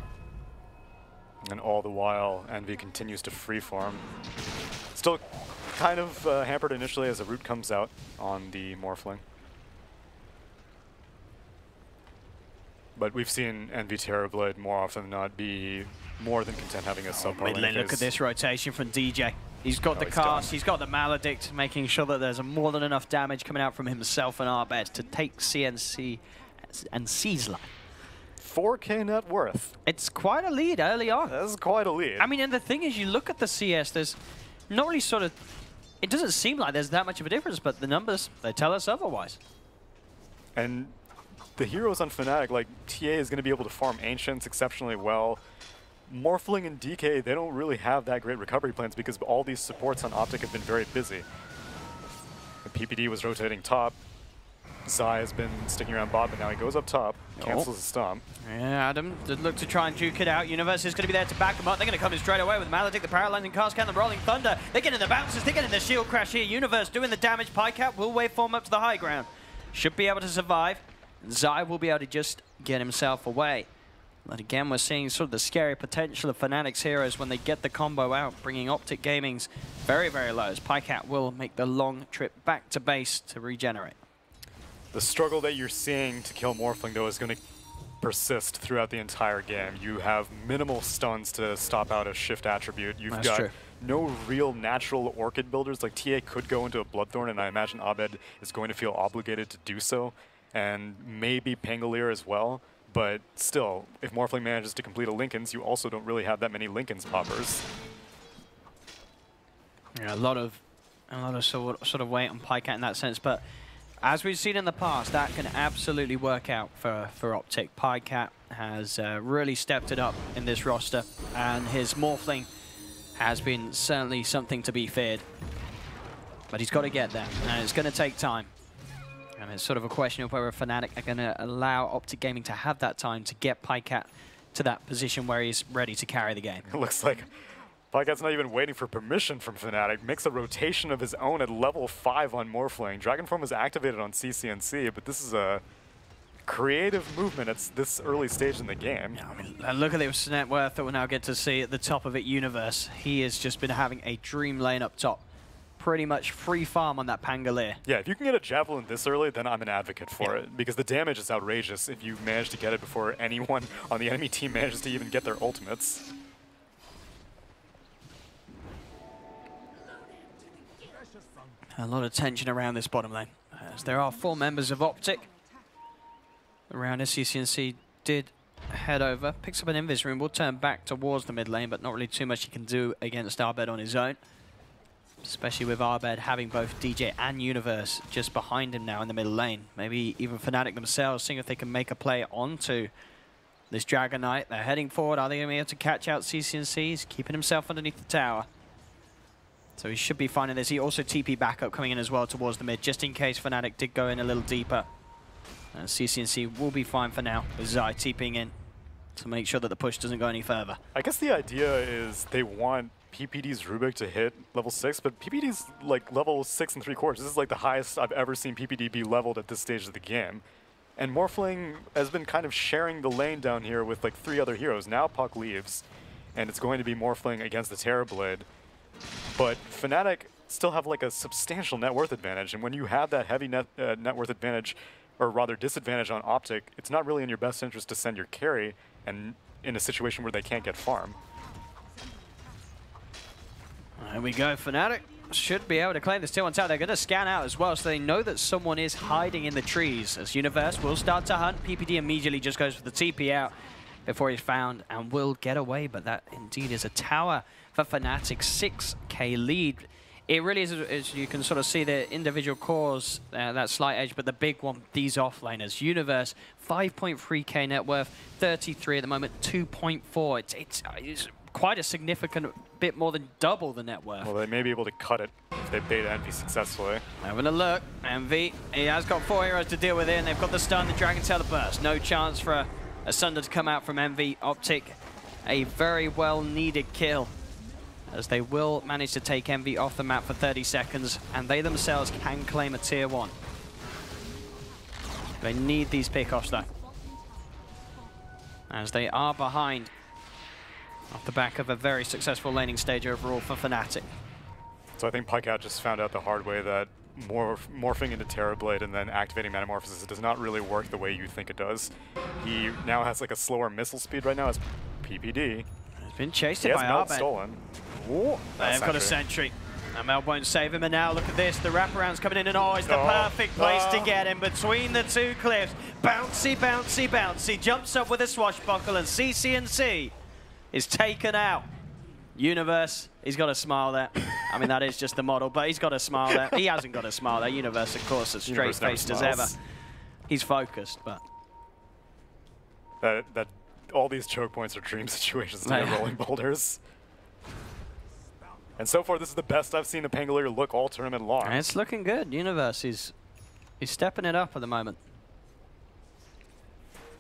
And all the while, Envy continues to freeform. Still kind of hampered initially as the root comes out on the Morphling. But we've seen Envy Terrorblade more often than not be more than content having a subpar lane Mid lane, look at this rotation from DJ. He's got the cast, he's got the Maledict, making sure that there's more than enough damage coming out from himself and Arbed to take CNC and C's line. 4K net worth. It's quite a lead early on. That's quite a lead. I mean, and the thing is, you look at the CS, there's not really sort of... It doesn't seem like there's that much of a difference, but the numbers, they tell us otherwise. And the heroes on Fnatic, like TA is going to be able to farm Ancients exceptionally well. Morphling and DK, they don't really have that great recovery plans because all these supports on OpTic have been very busy. The PPD was rotating top. Zai has been sticking around bot, but now he goes up top, cancels his stomp. Yeah, Adam did look to try and juke it out. Universe is going to be there to back them up. They're going to come in straight away with Maledict, the paralyzing cast count, the rolling thunder. They're getting the bounces, they're getting the shield crash here. Universe doing the damage. Pycat will waveform up to the high ground. Should be able to survive. Zai will be able to just get himself away. But again, we're seeing sort of the scary potential of Fnatic's heroes when they get the combo out, bringing OpTic Gaming's very, very low, as Pycat will make the long trip back to base to regenerate. The struggle that you're seeing to kill Morphling, though, is going to persist throughout the entire game. You have minimal stuns to stop out a shift attribute. You've got no real natural Orchid builders. Like, TA could go into a Bloodthorn, and I imagine Abed is going to feel obligated to do so, and maybe Pangolier as well. But still, if Morphling manages to complete a Linken's, you also don't really have that many Linken's poppers. Yeah, a lot of sort of weight on Pycat in that sense, but as we've seen in the past, that can absolutely work out for OpTic. Pycat has really stepped it up in this roster, and his Morphling has been certainly something to be feared. But he's got to get there, and it's going to take time. And it's sort of a question of whether Fnatic are going to allow OpTic Gaming to have that time to get Pycat to that position where he's ready to carry the game. It looks like Pycat's not even waiting for permission from Fnatic. Makes a rotation of his own at level 5 on Morphling. Dragonform was activated on CCNC, but this is a creative movement at this early stage in the game. Yeah, I mean, look at this net worth that we'll now get to see at the top of it, Universe. He has just been having a dream lane up top. Pretty much free farm on that Pangolier. Yeah, if you can get a Javelin this early, then I'm an advocate for it, because the damage is outrageous if you manage to get it before anyone on the enemy team manages to even get their ultimates. A lot of tension around this bottom lane, as there are 4 members of OpTic. Around SCCNC did head over, picks up an Invis room, will turn back towards the mid lane, but not really too much he can do against Arbed on his own. Especially with Arbed having both DJ and Universe just behind him now in the middle lane. Maybe even Fnatic themselves, seeing if they can make a play onto this Dragon Knight. They're heading forward. Are they going to be able to catch out CCNC? He's keeping himself underneath the tower. So he should be fine in this. He also TP backup coming in as well towards the mid, just in case Fnatic did go in a little deeper. And CCNC will be fine for now, with Zai TPing in to make sure that the push doesn't go any further. I guess the idea is they want PPD's Rubik to hit level 6, but PPD's like level 6 3/4. This is like the highest I've ever seen PPD be leveled at this stage of the game. And Morphling has been kind of sharing the lane down here with like 3 other heroes. Now Puck leaves, and it's going to be Morphling against the Terrorblade. But Fnatic still have like a substantial net worth advantage, and when you have that heavy net worth advantage, or rather disadvantage on OpTic, it's not really in your best interest to send your carry and in a situation where they can't get farm. There we go, Fnatic should be able to claim this tier 1 tower. They're going to scan out as well, so they know that someone is hiding in the trees. As Universe will start to hunt, PPD immediately just goes for the TP out before he's found and will get away. But that indeed is a tower for Fnatic. 6k lead. It really is, as you can sort of see the individual cores, that slight edge, but the big one, these offlaners. Universe, 5.3k net worth, 33 at the moment, 2.4. It's quite a significant bit more than double the net worth. Well, they may be able to cut it if they bait Envy successfully. Having a look, Envy, he has got 4 heroes to deal with here, and they've got the stun, the Dragon Tail, the burst. No chance for a Sunder to come out from Envy. OpTic, a very well-needed kill, as they will manage to take Envy off the map for 30 seconds, and they themselves can claim a tier 1. They need these pickoffs though, as they are behind off the back of a very successful laning stage overall for Fnatic. So I think Pikeout just found out the hard way that morphing into Terrorblade and then activating Metamorphosis does not really work the way you think it does. He now has like a slower missile speed right now as PPD. He's been chased by Meld Arbed. stolen. Ooh, They've got a sentry. And Mel won't save him, and now look at this, the wraparound's coming in, and oh, it's the perfect place to get him between the two cliffs. Bouncy, bouncy, bouncy, jumps up with a swashbuckle, and CCNC is taken out. Universe, he's got a smile there. I mean, that is just the model, but he's got a smile there. He hasn't got a smile there. Universe, of course, as straight-faced as ever. He's focused, but... That all these choke points are dream situations to get rolling boulders. And so far, this is the best I've seen the Pangolier look all tournament long. And it's looking good. Universe, he's stepping it up at the moment.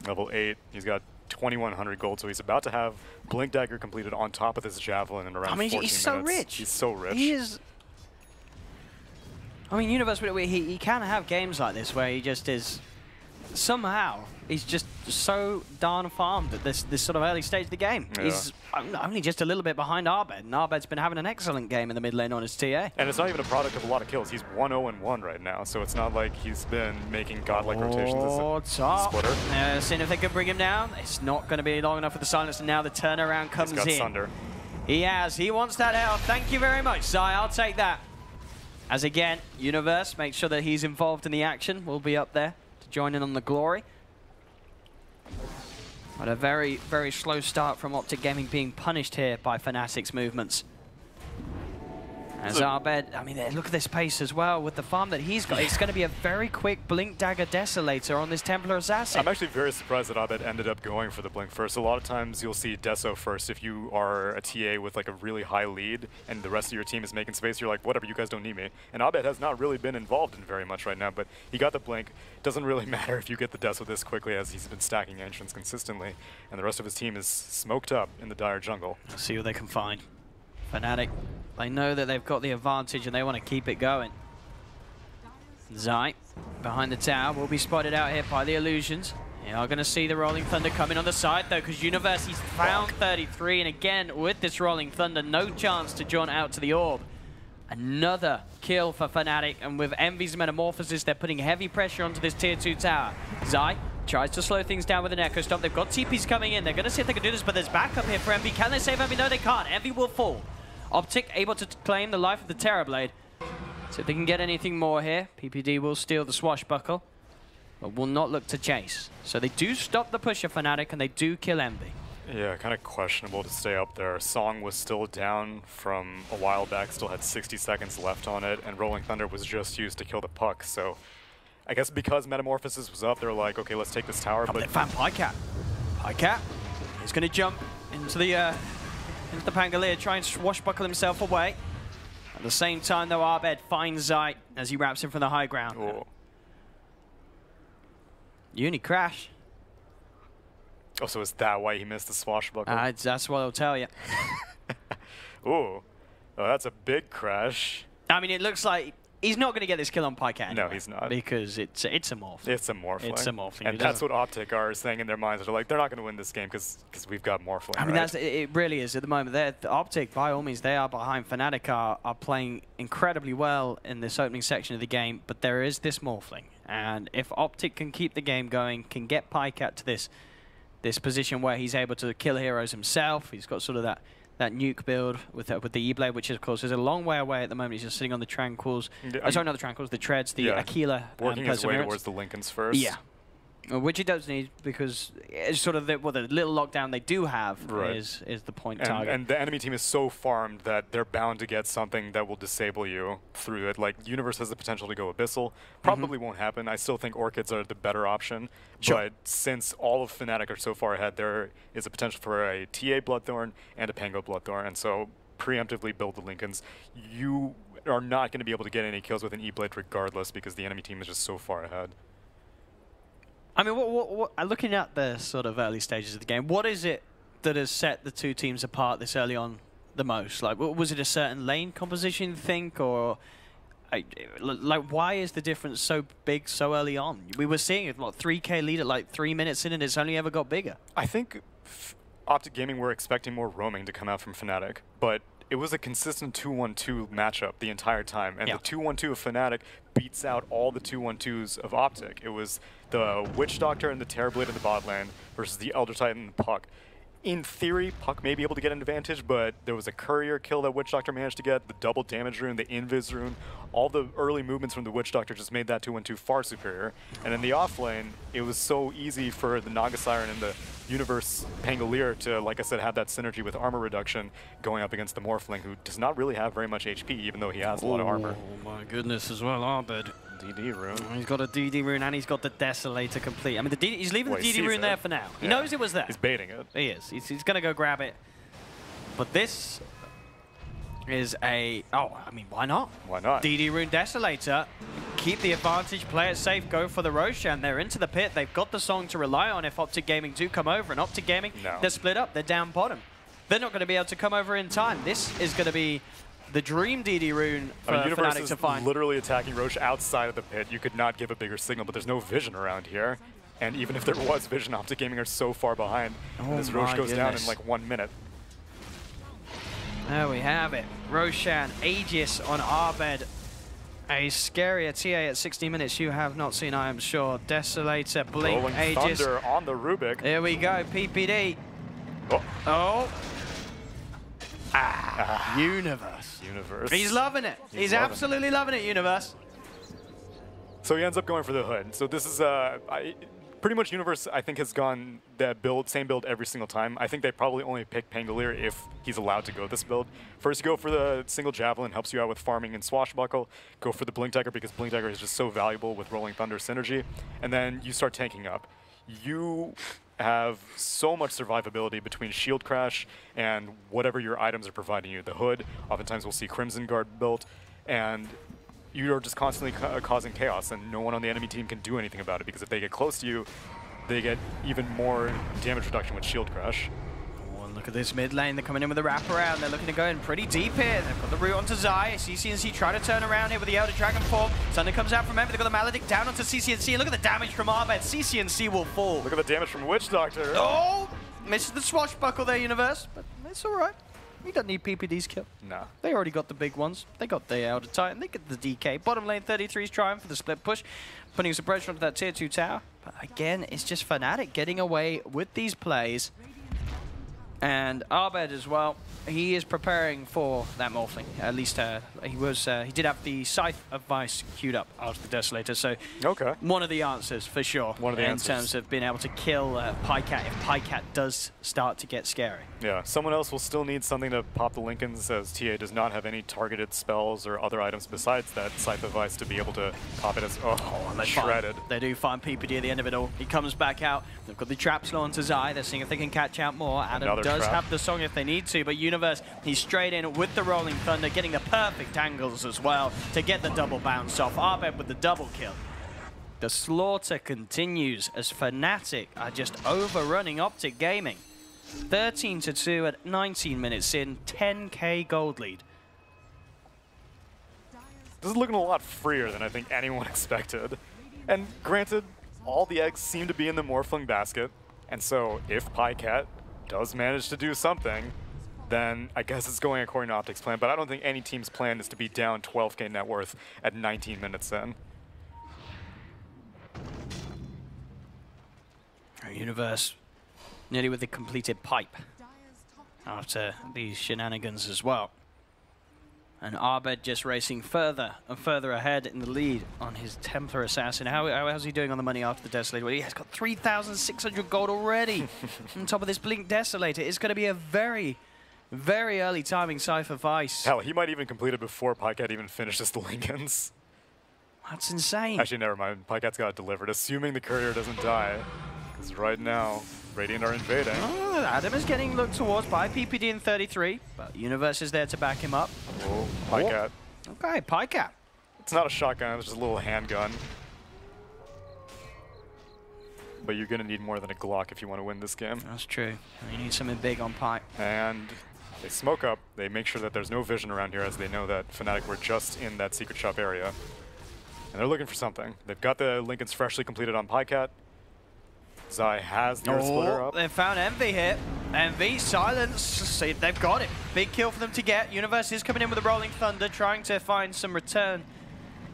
Level 8, he's got 2,100 gold, so he's about to have Blink Dagger completed on top of this Javelin in around 14 minutes. He's so rich. He's so rich. He is... I mean, Universe, he can have games like this where he just is... Somehow, he's just so darn farmed at this sort of early stage of the game. Yeah. He's only just a little bit behind Arbed, and Arbed's been having an excellent game in the mid lane on his TA. And it's not even a product of a lot of kills. He's 1-0-1 right now, so it's not like he's been making godlike rotations as a splitter. Seeing if they can bring him down. It's not going to be long enough for the silence, and now the turnaround comes in. He's got Sunder. He has. He wants that health. Thank you very much, Zai. I'll take that. As again, Universe, make sure that he's involved in the action. We'll be up there to join in on the glory. But a very, very slow start from OpTic Gaming, being punished here by Fnatic's movements. As Arbed, I mean, look at this pace as well with the farm that he's got. It's going to be a very quick Blink Dagger Desolator on this Templar Assassin. I'm actually very surprised that Arbed ended up going for the Blink first. A lot of times you'll see Deso first if you are a TA with like a really high lead and the rest of your team is making space. You're like, whatever, you guys don't need me. And Arbed has not really been involved in very much right now, but he got the Blink. Doesn't really matter if you get the Deso this quickly, as he's been stacking entrance consistently, and the rest of his team is smoked up in the dire jungle. Let's see what they can find. Fnatic, they know that they've got the advantage and they want to keep it going. Zai, behind the tower, will be spotted out here by the illusions. They are going to see the Rolling Thunder coming on the side though, because University's found 33, and again, with this Rolling Thunder, no chance to jaunt out to the orb. Another kill for Fnatic, and with Envy's Metamorphosis, they're putting heavy pressure onto this tier 2 tower. Zai tries to slow things down with an Echo Stomp. They've got TPs coming in. They're going to see if they can do this, but there's backup here for Envy. Can they save Envy? No, they can't. Envy will fall. OpTic able to claim the life of the Terrorblade. So if they can get anything more here, PPD will steal the Swashbuckle, but will not look to chase. So they do stop the push of Fnatic, and they do kill Envy. Yeah, kind of questionable to stay up there. Song was still down from a while back, still had 60 seconds left on it, and Rolling Thunder was just used to kill the puck. So I guess because Metamorphosis was up, they're like, okay, let's take this tower. But they found Pikecat. Pikecat is going to jump into the Pangolier, try and swashbuckle himself away. At the same time, though, Arbed finds Zai as he wraps him from the high ground. Ooh. Uni crash. Oh, so is that why he missed the swashbuckle? That's what I'll tell you. Ooh. Oh, that's a big crash. I mean, it looks like he's not going to get this kill on Pikecat anyway. No, he's not. Because it's a morph. It's a morphling. It's a morphling. And that's what OpTic are saying in their minds. They're like, they're not going to win this game because we've got morphling. I mean, right? it really is at the moment. The OpTic, by all means, they are behind. Fnatic are playing incredibly well in this opening section of the game, but there is this morphling. And if OpTic can keep the game going, can get Pikecat to this position where he's able to kill heroes himself, he's got sort of that that nuke build with the E-Blade, which of course is a long way away at the moment. He's just sitting on the Tranquils. Sorry, not the Tranquils, the Treads, the Aquila. Working his way towards the Lincolns first. Yeah. Which he does need, because it's sort of the little lockdown they do have is the point target. And the enemy team is so farmed that they're bound to get something that will disable you through it. Like, Universe has the potential to go Abyssal. Probably won't happen. I still think Orchids are the better option. Sure. But since all of Fnatic are so far ahead, there is a potential for a TA Bloodthorn and a Pango Bloodthorn. And so preemptively build the Lincolns. You are not going to be able to get any kills with an E-Blade regardless, because the enemy team is just so far ahead. I mean, looking at the sort of early stages of the game, what is it that has set the two teams apart this early on the most? Like, was it a certain lane composition, you think, or like why is the difference so big so early on? We were seeing it, what, 3K lead at like 3 minutes in, and it's only ever got bigger. I think OpTic Gaming were expecting more roaming to come out from Fnatic, but it was a consistent 2-1-2 matchup the entire time, and the 2-1-2 of Fnatic beats out all the 2-1-2s of OpTic. It was the Witch Doctor and the Terrorblade in the bot lane versus the Elder Titan and the Puck. In theory, Puck may be able to get an advantage, but there was a courier kill that Witch Doctor managed to get, the double damage rune, the invis rune. All the early movements from the Witch Doctor just made that 2-1-2 far superior. And in the off lane, it was so easy for the Naga Siren and the Universe Pangolier to, like I said, have that synergy with armor reduction going up against the Morphling, who does not really have very much HP, even though he has a lot of armor. Oh my goodness, as well, Arbed. DD rune. He's got a DD rune and he's got the Desolator complete. I mean, he's leaving the DD rune there for now. He knows it was there. He's baiting it. He is. He's going to go grab it. But this is a... Oh, I mean, why not? Why not? DD rune Desolator. Keep the advantage, play it safe, go for the Roshan. They're into the pit. They've got the song to rely on if OpTic Gaming do come over. And OpTic Gaming, they're split up. They're down bottom. They're not going to be able to come over in time. This is going to be the dream DD rune for Fnatic to find. Literally attacking Roche outside of the pit. You could not give a bigger signal, but there's no vision around here. And even if there was vision, OpTic Gaming are so far behind. This Roche goes down in like 1 minute. There we have it. Roshan, Aegis on Arbed. A scarier TA at 60 minutes you have not seen, I am sure. Desolator, Blink, Rolling Aegis. Thunder on the Rubik. Here we go, PPD. Oh. Universe. Universe. He's loving it. He's absolutely loving it, Universe. So he ends up going for the hood. So this is pretty much Universe, I think, has gone that same build every single time. I think they probably only pick Pangolier if he's allowed to go this build. First, you go for the single Javelin, helps you out with farming and Swashbuckle. Go for the Blink Dagger because Blink Dagger is just so valuable with Rolling Thunder synergy. And then you start tanking up. You have so much survivability between Shield Crash and whatever your items are providing you. The hood, oftentimes we'll see Crimson Guard built, and you are just constantly causing chaos, and no one on the enemy team can do anything about it, because if they get close to you, they get even more damage reduction with Shield Crash. Oh, and look at this mid lane. They're coming in with a wraparound. They're looking to go in pretty deep here. They've got the root onto Zai. CCNC try to turn around here with the Elder Dragon form. Thunder comes out from Ember. They've got the Maledict down onto CCNC. And look at the damage from Arbed. CCNC will fall. Look at the damage from Witch Doctor. Oh! Misses the swashbuckle there, Universe. But it's all right. We don't need PPD's kill. No. They already got the big ones. They got the Elder Titan. They get the DK. Bottom lane 33's trying for the split push, putting some pressure onto that tier 2 tower. But again, it's just Fnatic getting away with these plays. And Arbed as well. He is preparing for that Morphling. At least he did have the Scythe of Vice queued up after the Desolator. So one of the answers for sure. One of the answers. In terms of being able to kill Pycat if Pycat does start to get scary. Yeah, someone else will still need something to pop the Lincolns, as TA does not have any targeted spells or other items besides that Scythe of Vice to be able to pop it as shredded. They do find PPD at the end of it all. He comes back out. They've got the trap slow onto Zai. They're seeing if they can catch out more. Adam does have the song if they need to, but Universe, he's straight in with the Rolling Thunder, getting the perfect angles as well to get the double bounce off. Arbed with the double kill. The slaughter continues as Fnatic are just overrunning OpTic Gaming. 13-2 at 19 minutes in, 10k gold lead. This is looking a lot freer than I think anyone expected. And granted, all the eggs seem to be in the Morphling basket, and so if Pycat does manage to do something, then I guess it's going according to OpTic's plan, but I don't think any team's plan is to be down 12k net worth at 19 minutes in. Universe nearly with the completed pipe. after these shenanigans as well. And Abed just racing further and further ahead in the lead on his Templar Assassin. How's he doing on the money after the Desolator? Well, he has got 3,600 gold already on top of this Blink Desolator. It's going to be a very, very early timing Cypher Vice. Hell, he might even complete it before Pycat even finishes the Lincolns. That's insane. Actually, never mind. Pycat's got it delivered, assuming the courier doesn't die. Because right now, Radiant are invading. Oh, Adam is getting looked towards by PPD in 33, but Universe is there to back him up. Oh, Pycat. Okay, Pycat. It's not a shotgun, it's just a little handgun. But you're going to need more than a Glock if you want to win this game. That's true. You need something big on Pyke. And they smoke up. They make sure that there's no vision around here, as they know that Fnatic were just in that secret shop area. And they're looking for something. They've got the Lincolns freshly completed on Pycat. Zai has the Earth Splitter up. They found Envy here. Envy, silence. See, they've got it. Big kill for them to get. Universe is coming in with a Rolling Thunder, trying to find some return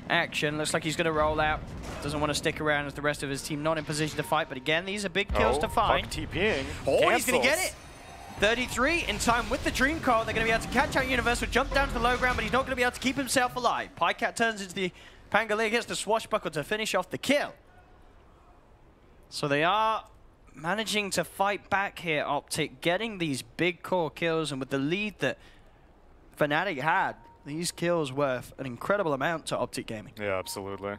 action. Looks like he's going to roll out. Doesn't want to stick around as the rest of his team not in position to fight. But again, these are big kills to find. TPing. Oh, he's going to get it. 33 in time with the Dream Coil. They're going to be able to catch out Universe, will jump down to the low ground, but he's not going to be able to keep himself alive. Pycat turns into the Pangolier, gets the Swashbuckle to finish off the kill. So they are managing to fight back here, OpTic, getting these big core kills, and with the lead that Fnatic had, these kills worth an incredible amount to OpTic Gaming. Yeah, absolutely.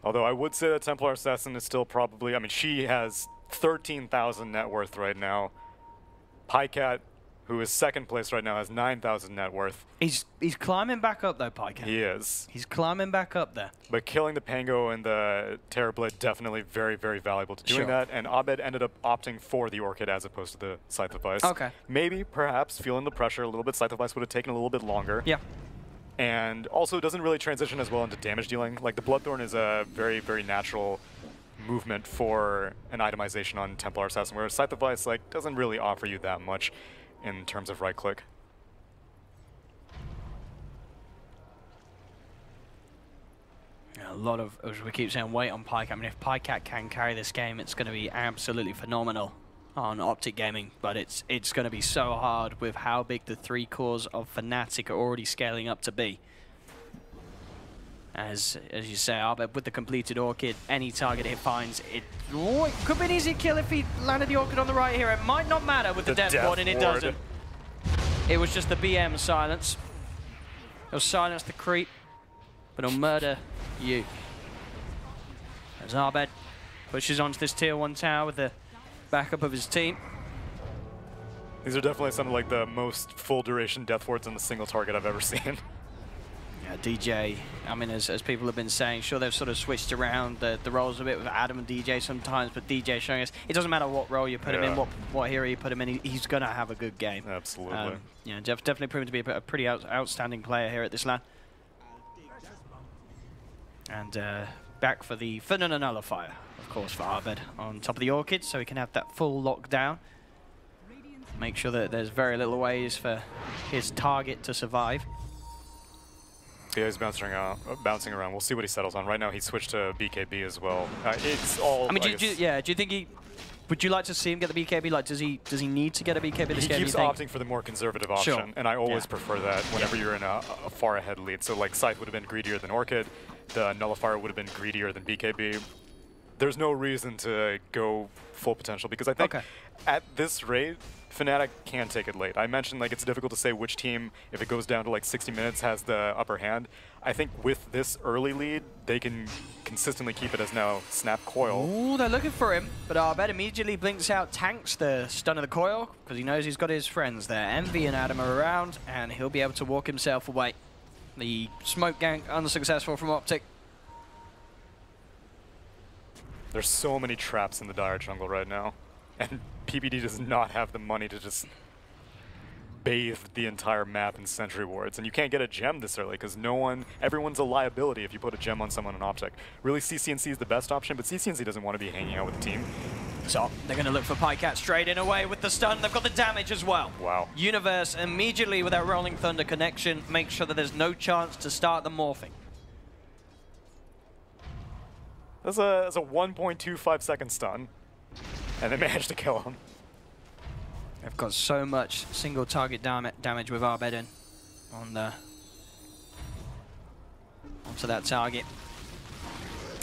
Although I would say that Templar Assassin is still probably, I mean, she has 13,000 net worth right now. Pycat, who is second place right now, has 9,000 net worth. He's climbing back up though, Pycat. He is. He's climbing back up there. But killing the Pango and the Terrorblade definitely very, very valuable to doing that. And Abed ended up opting for the Orchid as opposed to the Scythe of Vice. Okay. Maybe, perhaps, feeling the pressure a little bit, Scythe of Vice would have taken a little bit longer. Yeah. And also doesn't really transition as well into damage dealing. Like the Bloodthorn is a very, very natural movement for an itemization on Templar Assassin, whereas Scythe of Vice like doesn't really offer you that much in terms of right click. A lot of, as we keep saying, weight on Pycat. I mean, if Pycat can carry this game, it's going to be absolutely phenomenal on OpTic Gaming, but it's going to be so hard with how big the 3 cores of Fnatic are already scaling up to be. As you say, Abed with the completed Orchid, any target it finds, it could be an easy kill if he landed the Orchid on the right here. It might not matter with the Death Ward, and it doesn't. It was just the BM silence. It'll silence the creep, but it'll murder you. As Abed pushes onto this tier 1 tower with the backup of his team. These are definitely some of like the most full duration death wards on a single target I've ever seen. Yeah, DJ, I mean, as people have been saying, sure, they've sort of switched around the roles a bit with Adam and DJ sometimes, but DJ showing us it doesn't matter what role you put him in, what hero you put him in, he's going to have a good game. Absolutely. Yeah, definitely proven to be a pretty outstanding player here at this LAN. And back for the Phenomenal Nullifier, of course, for Abed on top of the Orchid, so he can have that full lockdown. Make sure that there's very little ways for his target to survive. Yeah, he's bouncing around. We'll see what he settles on. Right now, he switched to BKB as well. It's all. I mean, do you think he? Would you like to see him get the BKB? Like, does he need to get a BKB this game? He keeps opting for the more conservative option, and I always prefer that whenever you're in a far ahead lead. So, like, Scythe would have been greedier than Orchid. The Nullifier would have been greedier than BKB. There's no reason to go full potential because I think at this rate, Fnatic can take it late. I mentioned like it's difficult to say which team, if it goes down to like 60 minutes, has the upper hand. I think with this early lead, they can consistently keep it as now Snap Coil. Ooh, they're looking for him, but Abed immediately blinks out, tanks the stun of the coil, because he knows he's got his friends there. Envy and Adam are around, and he'll be able to walk himself away. The smoke gank unsuccessful from OpTic. There's so many traps in the Dire jungle right now, and PPD does not have the money to just bathe the entire map in sentry wards. And you can't get a gem this early because everyone's a liability if you put a gem on someone in OpTic. Really, CCNC is the best option, but CCNC doesn't want to be hanging out with the team. So they're going to look for Pycat straight in away with the stun. They've got the damage as well. Wow. Universe immediately with that Rolling Thunder connection makes sure that there's no chance to start the morphing. That's a 1.25 second stun. and they managed to kill him. They've got so much single target damage with Arbed in on the onto that target.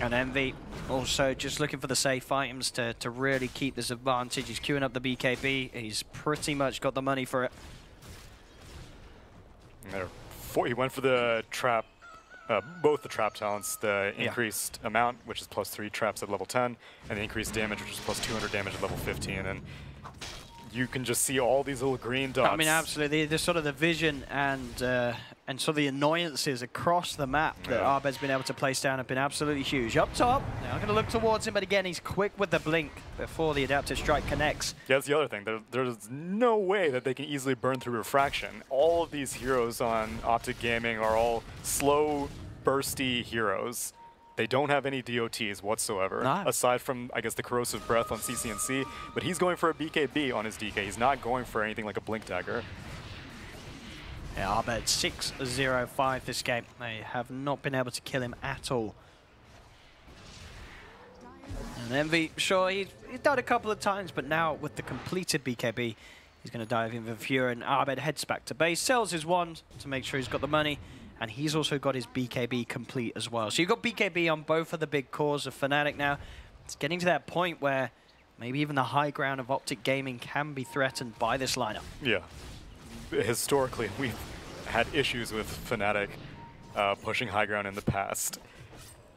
And Envy also just looking for the safe items to really keep this advantage. He's queuing up the BKB. He's pretty much got the money for it. He went for the trap, both the trap talents, the increased amount, which is +3 traps at level 10, and the increased damage, which is +200 damage at level 15. And you can just see all these little green dots. I mean, absolutely. There's sort of the vision and sort of the annoyances across the map that Arbed's been able to place down have been absolutely huge. Up top, now I'm going to look towards him, but again, he's quick with the blink before the adaptive strike connects. Yeah, that's the other thing. There's no way that they can easily burn through refraction. All of these heroes on OpTic Gaming are all slow, bursty heroes. They don't have any DOTs whatsoever, aside from, I guess, the corrosive breath on CCNC. But he's going for a BKB on his DK. He's not going for anything like a blink dagger. Yeah, Arbed 6-0-5 this game. They have not been able to kill him at all. And Envy, sure, he's died a couple of times, but now with the completed BKB, he's going to dive in with Fury, and Arbed heads back to base, sells his wand to make sure he's got the money, and he's also got his BKB complete as well. So you've got BKB on both of the big cores of Fnatic now. It's getting to that point where maybe even the high ground of OpTic Gaming can be threatened by this lineup. Yeah. Historically, we've had issues with Fnatic pushing high ground in the past.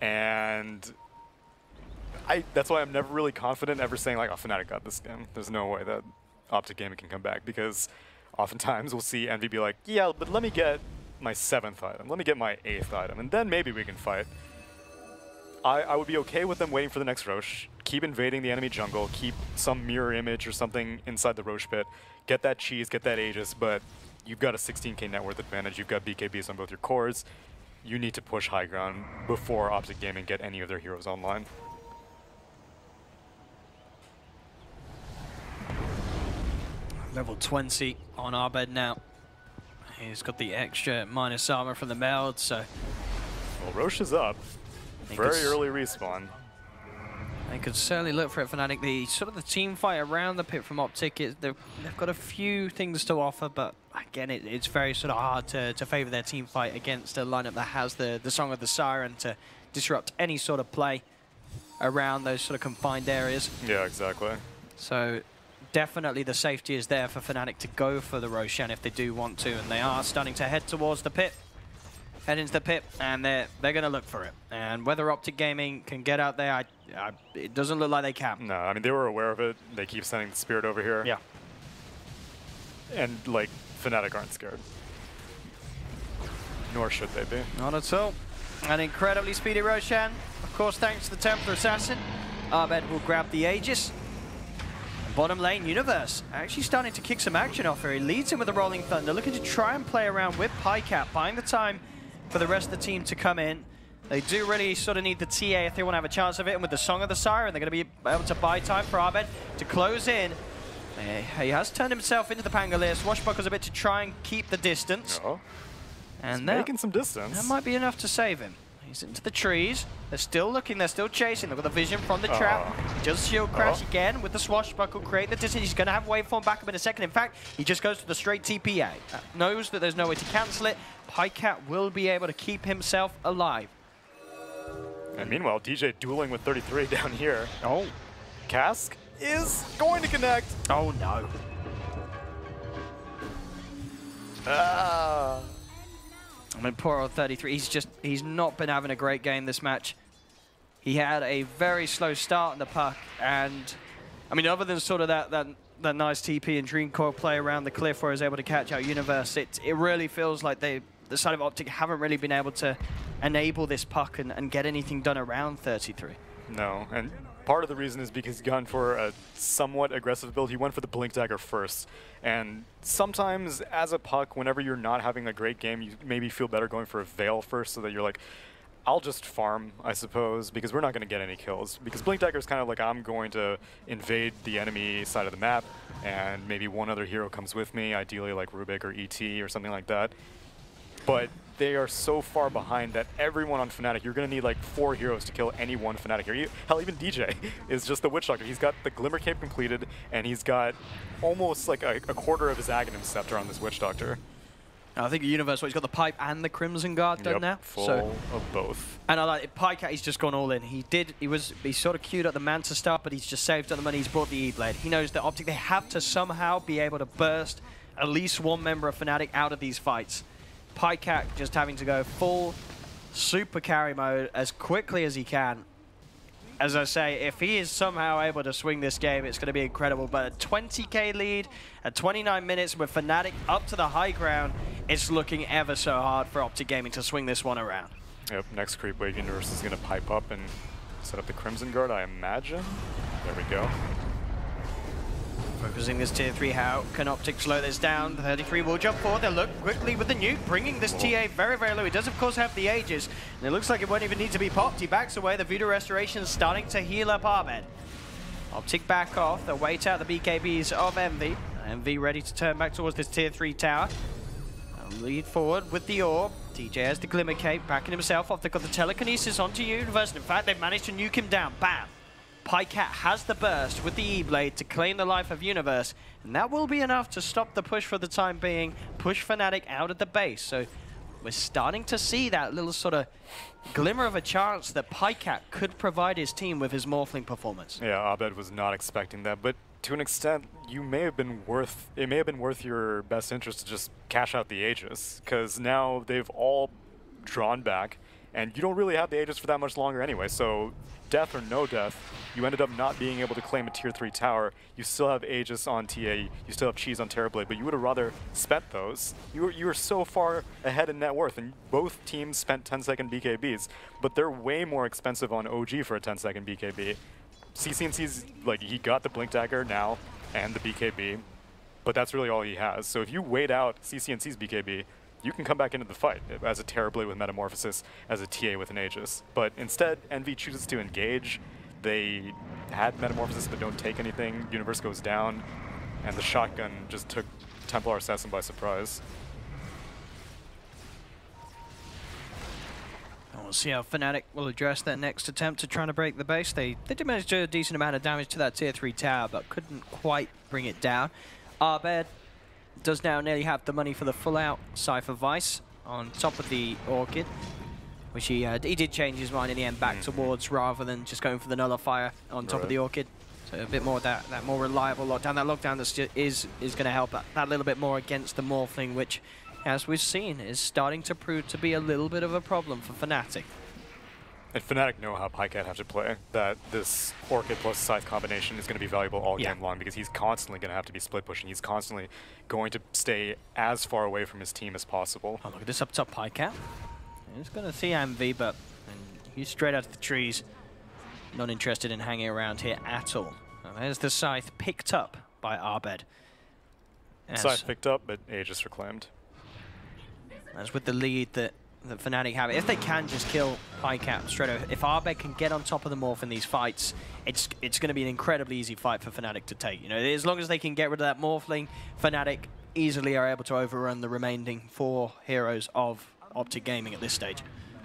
And that's why I'm never really confident ever saying, like, oh, Fnatic got this game. There's no way that OpTic Gaming can come back, because oftentimes we'll see Envy be like, yeah, but let me get my 7th item. Let me get my 8th item, and then maybe we can fight. I would be okay with them waiting for the next Rosh, keep invading the enemy jungle, keep some mirror image or something inside the Rosh pit, get that cheese, get that Aegis, but you've got a 16k net worth advantage, you've got BKBs on both your cores, you need to push high ground before OpTic Gaming get any of their heroes online. Level 20 on Arbed now. He's got the extra minus armor from the meld, so... Well, Rosh is up. Very early respawn. They could certainly look for it, Fnatic. The sort of the team fight around the pit from OpTic, they've got a few things to offer, but again, it's very sort of hard to favor their team fight against a lineup that has the Song of the Siren to disrupt any sort of play around those sort of confined areas. Yeah, exactly. So definitely the safety is there for Fnatic to go for the Roshan if they do want to, and they are starting to head towards the pit. Head into the pit, and they're going to look for it. And whether OpTic Gaming can get out there, it doesn't look like they can. No, I mean, they were aware of it. They keep sending the Spirit over here. Yeah. And, like, Fnatic aren't scared. Nor should they be. Not at all. An incredibly speedy Roshan. Of course, thanks to the Templar Assassin. Arbed will grab the Aegis. Bottom lane, Universe actually starting to kick some action off here. He leads him with the Rolling Thunder, looking to try and play around with Pycat, buying the time for the rest of the team to come in. They do really sort of need the TA if they want to have a chance of it, and with the Song of the Siren, they're going to be able to buy time for Arbed to close in. He has turned himself into the Pangolier. Swashbuckles a bit to try and keep the distance. And he's making some distance. That might be enough to save him. He's into the trees. They're still looking. They're still chasing. They've got the vision from the trap. Just shield crash again with the Swashbuckle. Create the distance. He's going to have waveform back up in a second. In fact, he just goes to the straight TPA. Knows that there's no way to cancel it. Pycat will be able to keep himself alive. And meanwhile, DJ dueling with 33 down here. Cask is going to connect. Oh, no. I mean, poor old 33, he's not been having a great game this match. He had a very slow start in the puck, and I mean, other than sort of that nice TP and Dreamcore play around the cliff where he was able to catch out Universe, it really feels like the side of OpTic haven't really been able to enable this puck and get anything done around 33. No, and part of the reason is because he's gone for a somewhat aggressive build. He went for the Blink Dagger first. And sometimes as a puck, whenever you're not having a great game, you maybe feel better going for a Veil first so that you're like, I'll just farm, I suppose, because we're not going to get any kills. Because Blink Dagger is kind of like, I'm going to invade the enemy side of the map, and maybe one other hero comes with me, ideally like Rubik or ET or something like that. but they are so far behind that everyone on Fnatic, you're going to need like 4 heroes to kill any one Fnatic hero. Hell, even DJ is just the Witch Doctor. He's got the Glimmer Cape completed, and he's got almost like a quarter of his Aghanim Scepter on this Witch Doctor. I think Universe, he's got the Pipe and the Crimson Guard done now. Full of both. And I like it. Pycat, he's just gone all in. He sort of queued up the Manta stuff, but he's just saved up the money. He's bought the E-Blade. He knows that OpTic, they have to somehow be able to burst at least one member of Fnatic out of these fights. Pycat just having to go full super carry mode as quickly as he can. As I say, if he is somehow able to swing this game, it's going to be incredible. But a 20k lead at 29 minutes with Fnatic up to the high ground, it's looking ever so hard for OpTic Gaming to swing this one around. Yep, next creep wave Universe is going to pipe up and set up the Crimson Guard, I imagine. There we go. Focusing this tier 3, how can OpTic slow this down? The 33 will jump forward, they'll look quickly with the nuke, bringing this TA very, very low. He does, of course, have the Aegis, and it looks like it won't even need to be popped. He backs away, the Voodoo Restoration is starting to heal up Arbed. OpTic back off, they'll wait out the BKBs of Envy. Envy ready to turn back towards this tier 3 tower. They'll lead forward with the Orb. DJ has the Glimmer Cape, backing himself off. They've got the Telekinesis onto Universe, and in fact, they've managed to nuke him down. Bam! Pycat has the burst with the E-Blade to claim the life of Universe, and that will be enough to stop the push for the time being, push Fnatic out of the base. So we're starting to see that little sort of glimmer of a chance that Pycat could provide his team with his Morphling performance. Yeah, Abed was not expecting that, but to an extent, it may have been worth your best interest to just cash out the Aegis, because now they've all drawn back, and you don't really have the Aegis for that much longer anyway, so death or no death, you ended up not being able to claim a tier 3 tower. You still have Aegis on TA, you still have Cheese on Terrorblade, but you would have rather spent those. You were so far ahead in net worth, and both teams spent 10-second BKBs, but they're way more expensive on OG for a 10-second BKB. CCNC's, like, he got the Blink Dagger now and the BKB, but that's really all he has. So if you wait out CCNC's BKB, you can come back into the fight as a Terrorblade with Metamorphosis, as a TA with an Aegis. But instead, Envy chooses to engage. They had Metamorphosis but don't take anything. Universe goes down, and the shotgun just took Templar Assassin by surprise. We'll see how Fnatic will address their next attempt to try to break the base. They did manage to do a decent amount of damage to that tier 3 tower, but couldn't quite bring it down. Arbed does now nearly have the money for the full-out Cypher Vice on top of the Orchid, which he did change his mind in the end back towards rather than just going for the Nullifier on top of the Orchid. So a bit more of that more reliable lockdown. That lockdown is going to help that little bit more against the Morphling, which, as we've seen, is starting to prove to be a little bit of a problem for Fnatic. And Fnatic know how Pycat have to play, that this Orchid plus Scythe combination is going to be valuable all game long, because he's constantly going to have to be split pushing. He's constantly going to stay as far away from his team as possible. Oh, look at this up top Pycat. He's going to see MV, but he's straight out of the trees. Not interested in hanging around here at all. And there's the Scythe picked up by Arbed. Scythe picked up, but Aegis reclaimed. As with the lead that Fnatic have, if they can just kill Pycat straight over, if Arbed can get on top of the Morph in these fights, it's going to be an incredibly easy fight for Fnatic to take. You know, as long as they can get rid of that Morphling, Fnatic easily are able to overrun the remaining 4 heroes of OpTic Gaming at this stage.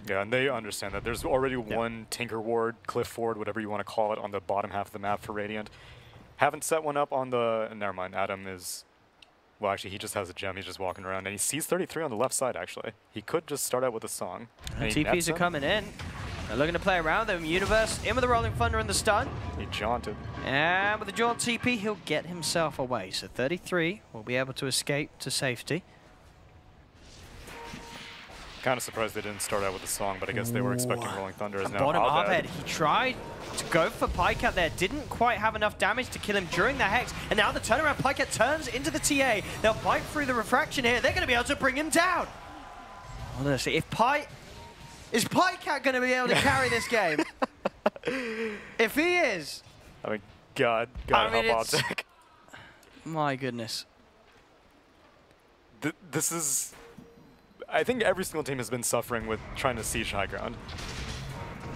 Yeah, and they understand that. There's already one Tinker Ward, Cliff Ward, whatever you want to call it, on the bottom half of the map for Radiant. Haven't set one up on the... Never mind, Adam is... Well, actually, he just has a gem. He's just walking around. And he sees 33 on the left side, actually. He could just start out with a song. And TPs are coming in. They're looking to play around them. Universe in with the Rolling Thunder and the stun. He jaunted. And with the jaunt TP, he'll get himself away. So 33 will be able to escape to safety. Kind of surprised they didn't start out with a song, but I guess they were expecting Rolling Thunder. As now Bottom Arbed. He tried to go for Pycat there, didn't quite have enough damage to kill him during the Hex, and now the turnaround, Pycat turns into the TA. They'll bite through the refraction here. They're going to be able to bring him down. Honestly, is Pycat going to be able to carry this game? If he is... I mean, God help OpTic. My goodness. This is... I think every single team has been suffering with trying to siege high ground.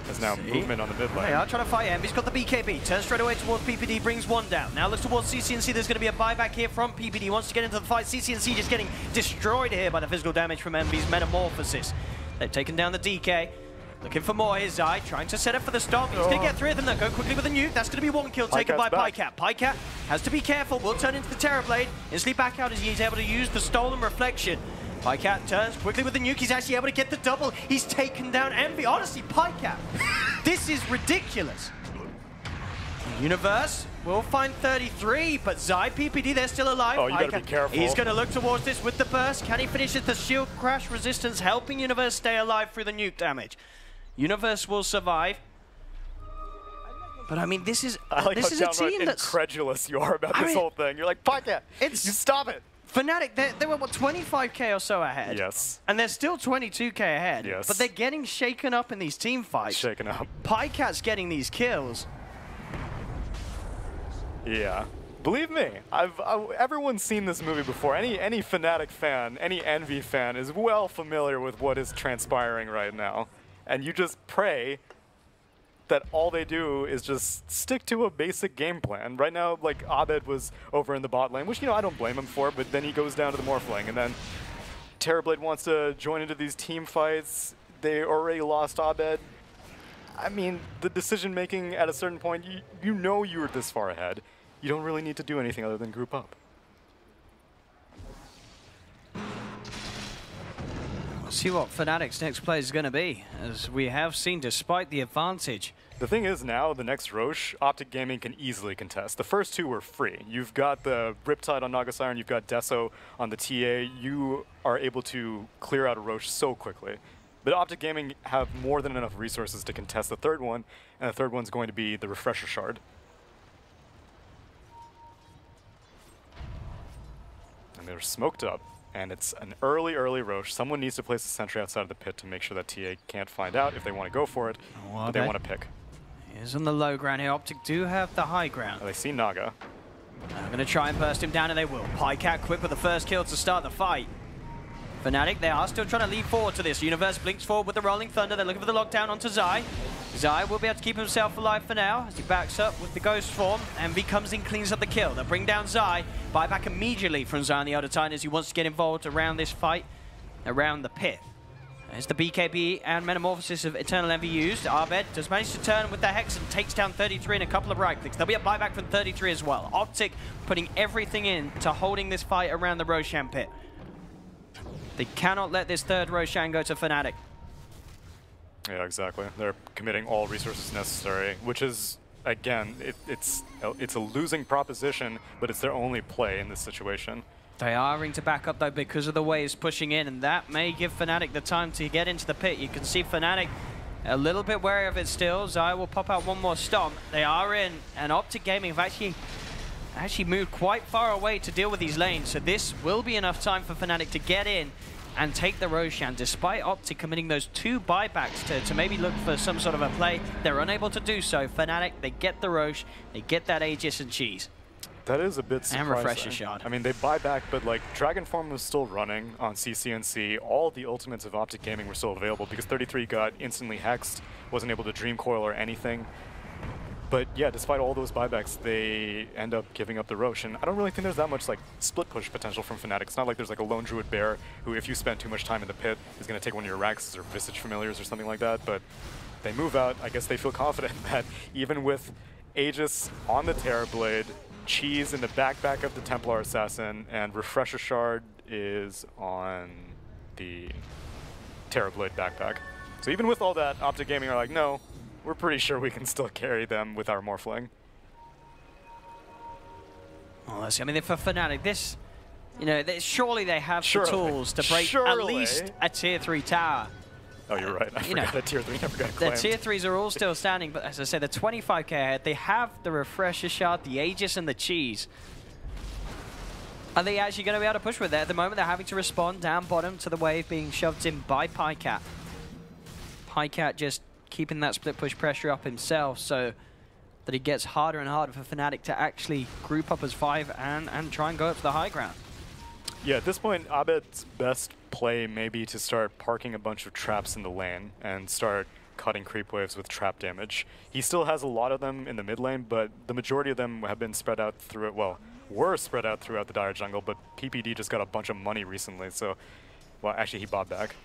There's now movement on the mid lane. They are trying to fight Envy's got the BKB. Turns straight away towards PPD, brings one down. Now looks towards CCNC. There's going to be a buyback here from PPD. Wants to get into the fight. CCNC just getting destroyed here by the physical damage from Envy's Metamorphosis. They've taken down the DK. Looking for more. Here's Zai trying to set up for the stop. He's going to get 3 of them. They'll go quickly with a nuke. That's going to be 1 kill taken by Pycat. Pycat has to be careful. Will turn into the Terrorblade. Instantly back out as he's able to use the stolen reflection. Pycat turns quickly with the nuke. He's actually able to get the double. He's taken down Envy. Honestly, Pycat, this is ridiculous. Universe will find 33, but Zai, PPD, they're still alive. Oh, you gotta be careful. He's going to look towards this with the burst. Can he finish it? The shield crash resistance helping Universe stay alive through the nuke damage. Universe will survive. But I mean, this is this is a team that's incredulous you are about this whole thing. You're like, Pycat, you stop it. Fnatic, they were, what, 25k or so ahead? Yes. And they're still 22k ahead. Yes. But they're getting shaken up in these team fights. Shaken up. Pycat's getting these kills. Yeah. Believe me, everyone's seen this movie before. Any Fnatic fan, any Envy fan is well familiar with what is transpiring right now. And you just pray that all they do is just stick to a basic game plan. Right now, like, Abed was over in the bot lane, which, you know, I don't blame him for, but then he goes down to the Morph lane, and then Terrorblade wants to join into these team fights. They already lost Abed. I mean, the decision-making at a certain point, you know you're this far ahead. You don't really need to do anything other than group up. See what Fnatic's next play is going to be, as we have seen, despite the advantage. The thing is now, the next Roche, OpTic Gaming can easily contest. The first 2 were free. You've got the Riptide on Naga Siren, you've got Deso on the TA. You are able to clear out a Roche so quickly. But OpTic Gaming have more than enough resources to contest the third one, and the third one's going to be the Refresher Shard. And they're smoked up. And it's an early Roche. Someone needs to place a sentry outside of the pit to make sure that TA can't find out if they want to go for it, but they want to pick. He's on the low ground here. OpTic do have the high ground. Oh, they see Naga. I'm going to try and burst him down, and they will. Pycat quick with the first kill to start the fight. Fnatic, they are still trying to lead forward to this. Universe blinks forward with the Rolling Thunder. They're looking for the lockdown onto Zai. Zai will be able to keep himself alive for now as he backs up with the Ghost form. Envy comes in, cleans up the kill. They'll bring down Zai. Buyback immediately from Zai on the other side as he wants to get involved around this fight, around the pit. There's the BKB and Metamorphosis of Eternal Envy used. Abed does manage to turn with the Hex and takes down 33 in a couple of right clicks. There'll be a buyback from 33 as well. OpTic putting everything in to holding this fight around the Roshan pit. They cannot let this third Roshan go to Fnatic. Yeah, exactly. They're committing all resources necessary, which is, again, it's a losing proposition, but it's their only play in this situation. They are going to back up, though, because of the waves pushing in, and that may give Fnatic the time to get into the pit. You can see Fnatic a little bit wary of it still. Zai will pop out one more stomp. They are in, and OpTic Gaming have actually moved quite far away to deal with these lanes, so this will be enough time for Fnatic to get in and take the Roshan. Despite OpTic committing those 2 buybacks to maybe look for some sort of a play, they're unable to do so. Fnatic, they get the Roche, they get that Aegis and Cheese. That is a bit surprising. And Refresher Shard. I mean, they buy back, but like Dragon Form was still running on CCNC. All the ultimates of OpTic Gaming were still available because 33 got instantly hexed, wasn't able to Dream Coil or anything. But yeah, despite all those buybacks, they end up giving up the Roche. And I don't really think there's that much like split push potential from Fnatic. It's not like there's like a lone Druid Bear who, if you spend too much time in the pit, is going to take one of your Raxes or Visage Familiars or something like that. But they move out. I guess they feel confident that even with Aegis on the Terrorblade, Cheese in the backpack of the Templar Assassin, and Refresher Shard is on the Terrorblade backpack. So even with all that, OpTic Gaming are like, no, we're pretty sure we can still carry them with our Morphling. Oh, let's see. I mean, for Fnatic, this, you know, surely they have the tools to break at least a tier 3 tower. Oh, you're right. I forgot that tier 3 never got claimed. The tier 3s are all still standing, but as I say, the 25k ahead, they have the Refresher Shard, the Aegis, and the Cheese. Are they actually going to be able to push with it? At the moment, they're having to respond down bottom to the wave being shoved in by Pycat. Pycat just keeping that split push pressure up himself so that it gets harder and harder for Fnatic to actually group up as 5 and try and go up to the high ground. Yeah, at this point, Abed's best play may be to start parking a bunch of traps in the lane and start cutting creep waves with trap damage. He still has a lot of them in the mid lane, but the majority of them have been spread out through it. Well, were spread out throughout the Dire jungle, but PPD just got a bunch of money recently, so, well, actually he bought back.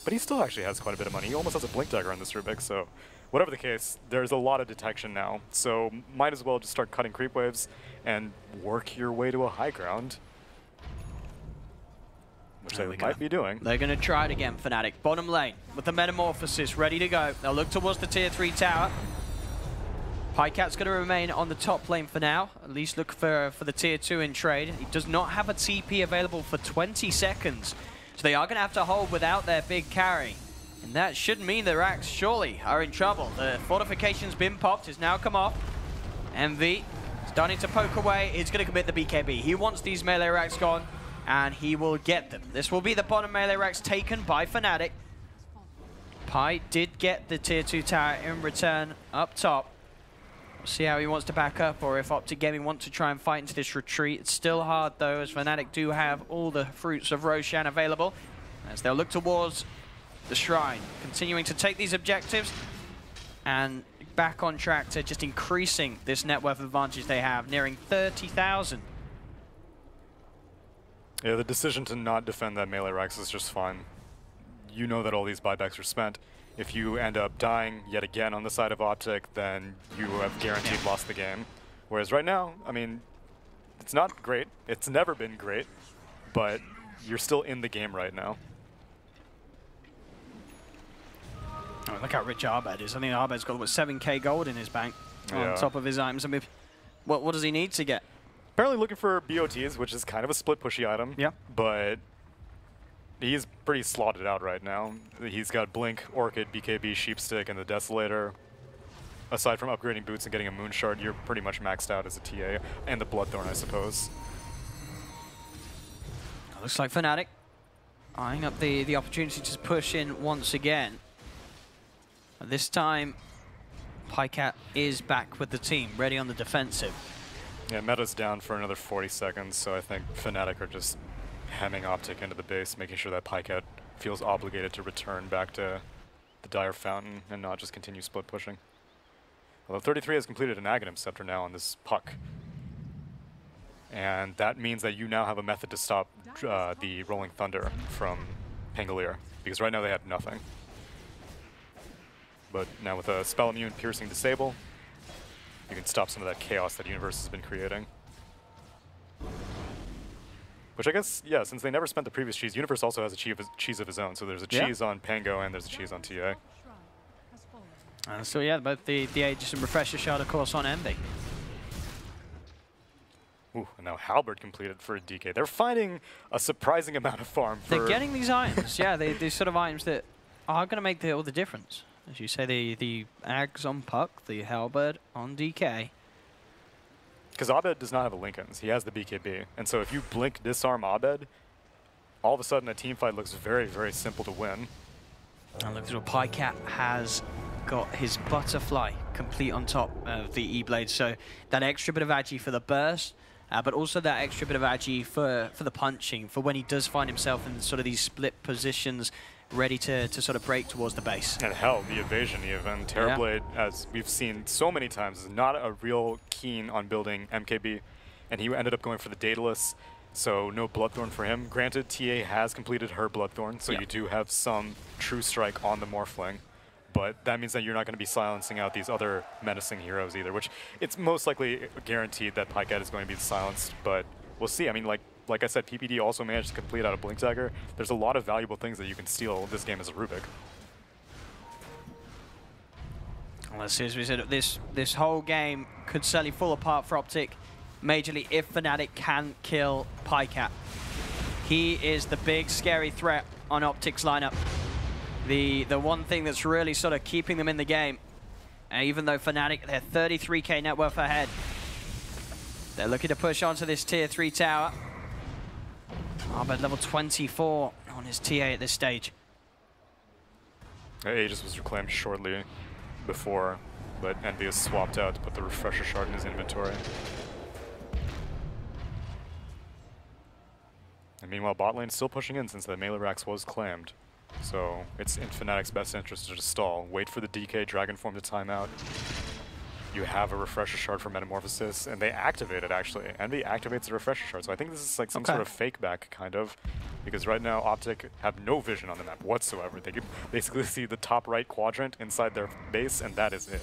But he still actually has quite a bit of money. He almost has a Blink Dagger on this Rubik, so whatever the case, there's a lot of detection now. So might as well just start cutting creep waves and work your way to a high ground. Which they might be doing. They're going to try it again, Fnatic. Bottom lane with the Metamorphosis ready to go. They'll look towards the tier 3 tower. Pycat's going to remain on the top lane for now. At least look for the tier 2 in trade. He does not have a TP available for 20 seconds. So they are going to have to hold without their big carry. And that should mean the Rax surely are in trouble. The fortification's been popped. It's now come off. MV starting to poke away. He's going to commit the BKB. He wants these melee Rax gone, and he will get them. This will be the bottom melee Rax taken by Fnatic. Pi did get the tier 2 tower in return up top. We'll see how he wants to back up, or if OpTic Gaming want to try and fight into this retreat. It's still hard though, as Fnatic do have all the fruits of Roshan available, as they'll look towards the Shrine, continuing to take these objectives and back on track to just increasing this net worth advantage they have, nearing 30,000. Yeah, the decision to not defend that melee Rax is just fine. You know that all these buybacks are spent. If you end up dying yet again on the side of OpTic, then you have guaranteed lost the game. Whereas right now, I mean, it's not great. It's never been great, but you're still in the game right now. Oh, look how rich Arbed is. I think Arbed's got, what, 7k gold in his bank on top of his items. I mean, what does he need to get? Apparently looking for BOTs, which is kind of a split pushy item. Yeah. But he's pretty slotted out right now. He's got Blink, Orchid, BKB, Sheepstick, and the Desolator. Aside from upgrading boots and getting a Moonshard, you're pretty much maxed out as a TA. And the Bloodthorn, I suppose. Looks like Fnatic eyeing up the opportunity to push in once again. This time, Pycat is back with the team, ready on the defensive. Yeah, meta's down for another 40 seconds, so I think Fnatic are just hemming OpTic into the base, making sure that Pycat feels obligated to return back to the Dire Fountain and not just continue split pushing. Although 33 has completed an Aghanim Scepter now on this Puck. And that means that you now have a method to stop the Rolling Thunder from Pangolier, because right now they have nothing. But now with a Spell Immune, Piercing, Disable, you can stop some of that chaos that Universe has been creating. Which I guess, yeah, since they never spent the previous cheese, Universe also has a cheese of his own. So there's a cheese on Pango and there's a cheese on TA. So yeah, both the Aegis and Refresher Shard, of course, on Envy. Ooh, and now Halberd completed for a DK. They're finding a surprising amount of farm for... They're getting these items, yeah, these sort of items that are going to make all the difference. As you say, the Ags on Puck, the Halberd on DK. Because Abed does not have a Linken's. He has the BKB. And so if you blink disarm Abed, all of a sudden a team fight looks very, very simple to win. And look, Pycat has got his Butterfly complete on top of the E-Blade. So that extra bit of agi for the burst, but also that extra bit of agi for the punching, for when he does find himself in sort of these split positions, ready to sort of break towards the base. And hell, the evasion even. Terrorblade, as we've seen so many times, is not a real keen on building MKB, and he ended up going for the Daedalus, so no Bloodthorn for him. Granted, TA has completed her Bloodthorn, so you do have some True Strike on the Morphling, but that means that you're not going to be silencing out these other menacing heroes either, which it's most likely guaranteed that Pycat is going to be silenced, but we'll see. I mean, like I said, PPD also managed to complete out a Blink Dagger. There's a lot of valuable things that you can steal this game as a Rubik. Well, as we said, this whole game could certainly fall apart for OpTic majorly if Fnatic can kill Pycat. He is the big, scary threat on OpTic's lineup. The one thing that's really sort of keeping them in the game. Even though Fnatic, they're 33k net worth ahead. They're looking to push onto this tier 3 tower. Arbed level 24 on his TA at this stage. Aegis was reclaimed shortly before, but Envious swapped out to put the Refresher Shard in his inventory. And meanwhile, bot lane still pushing in since the melee Rax was claimed. So it's in Fnatic's best interest to just stall, wait for the DK Dragon Form to time out. You have a Refresher Shard for Metamorphosis, and they activate it actually. Envy activates the Refresher Shard, so I think this is like some sort of fake back, kind of. Because right now, OpTic have no vision on the map whatsoever. They can basically see the top right quadrant inside their base, and that is it.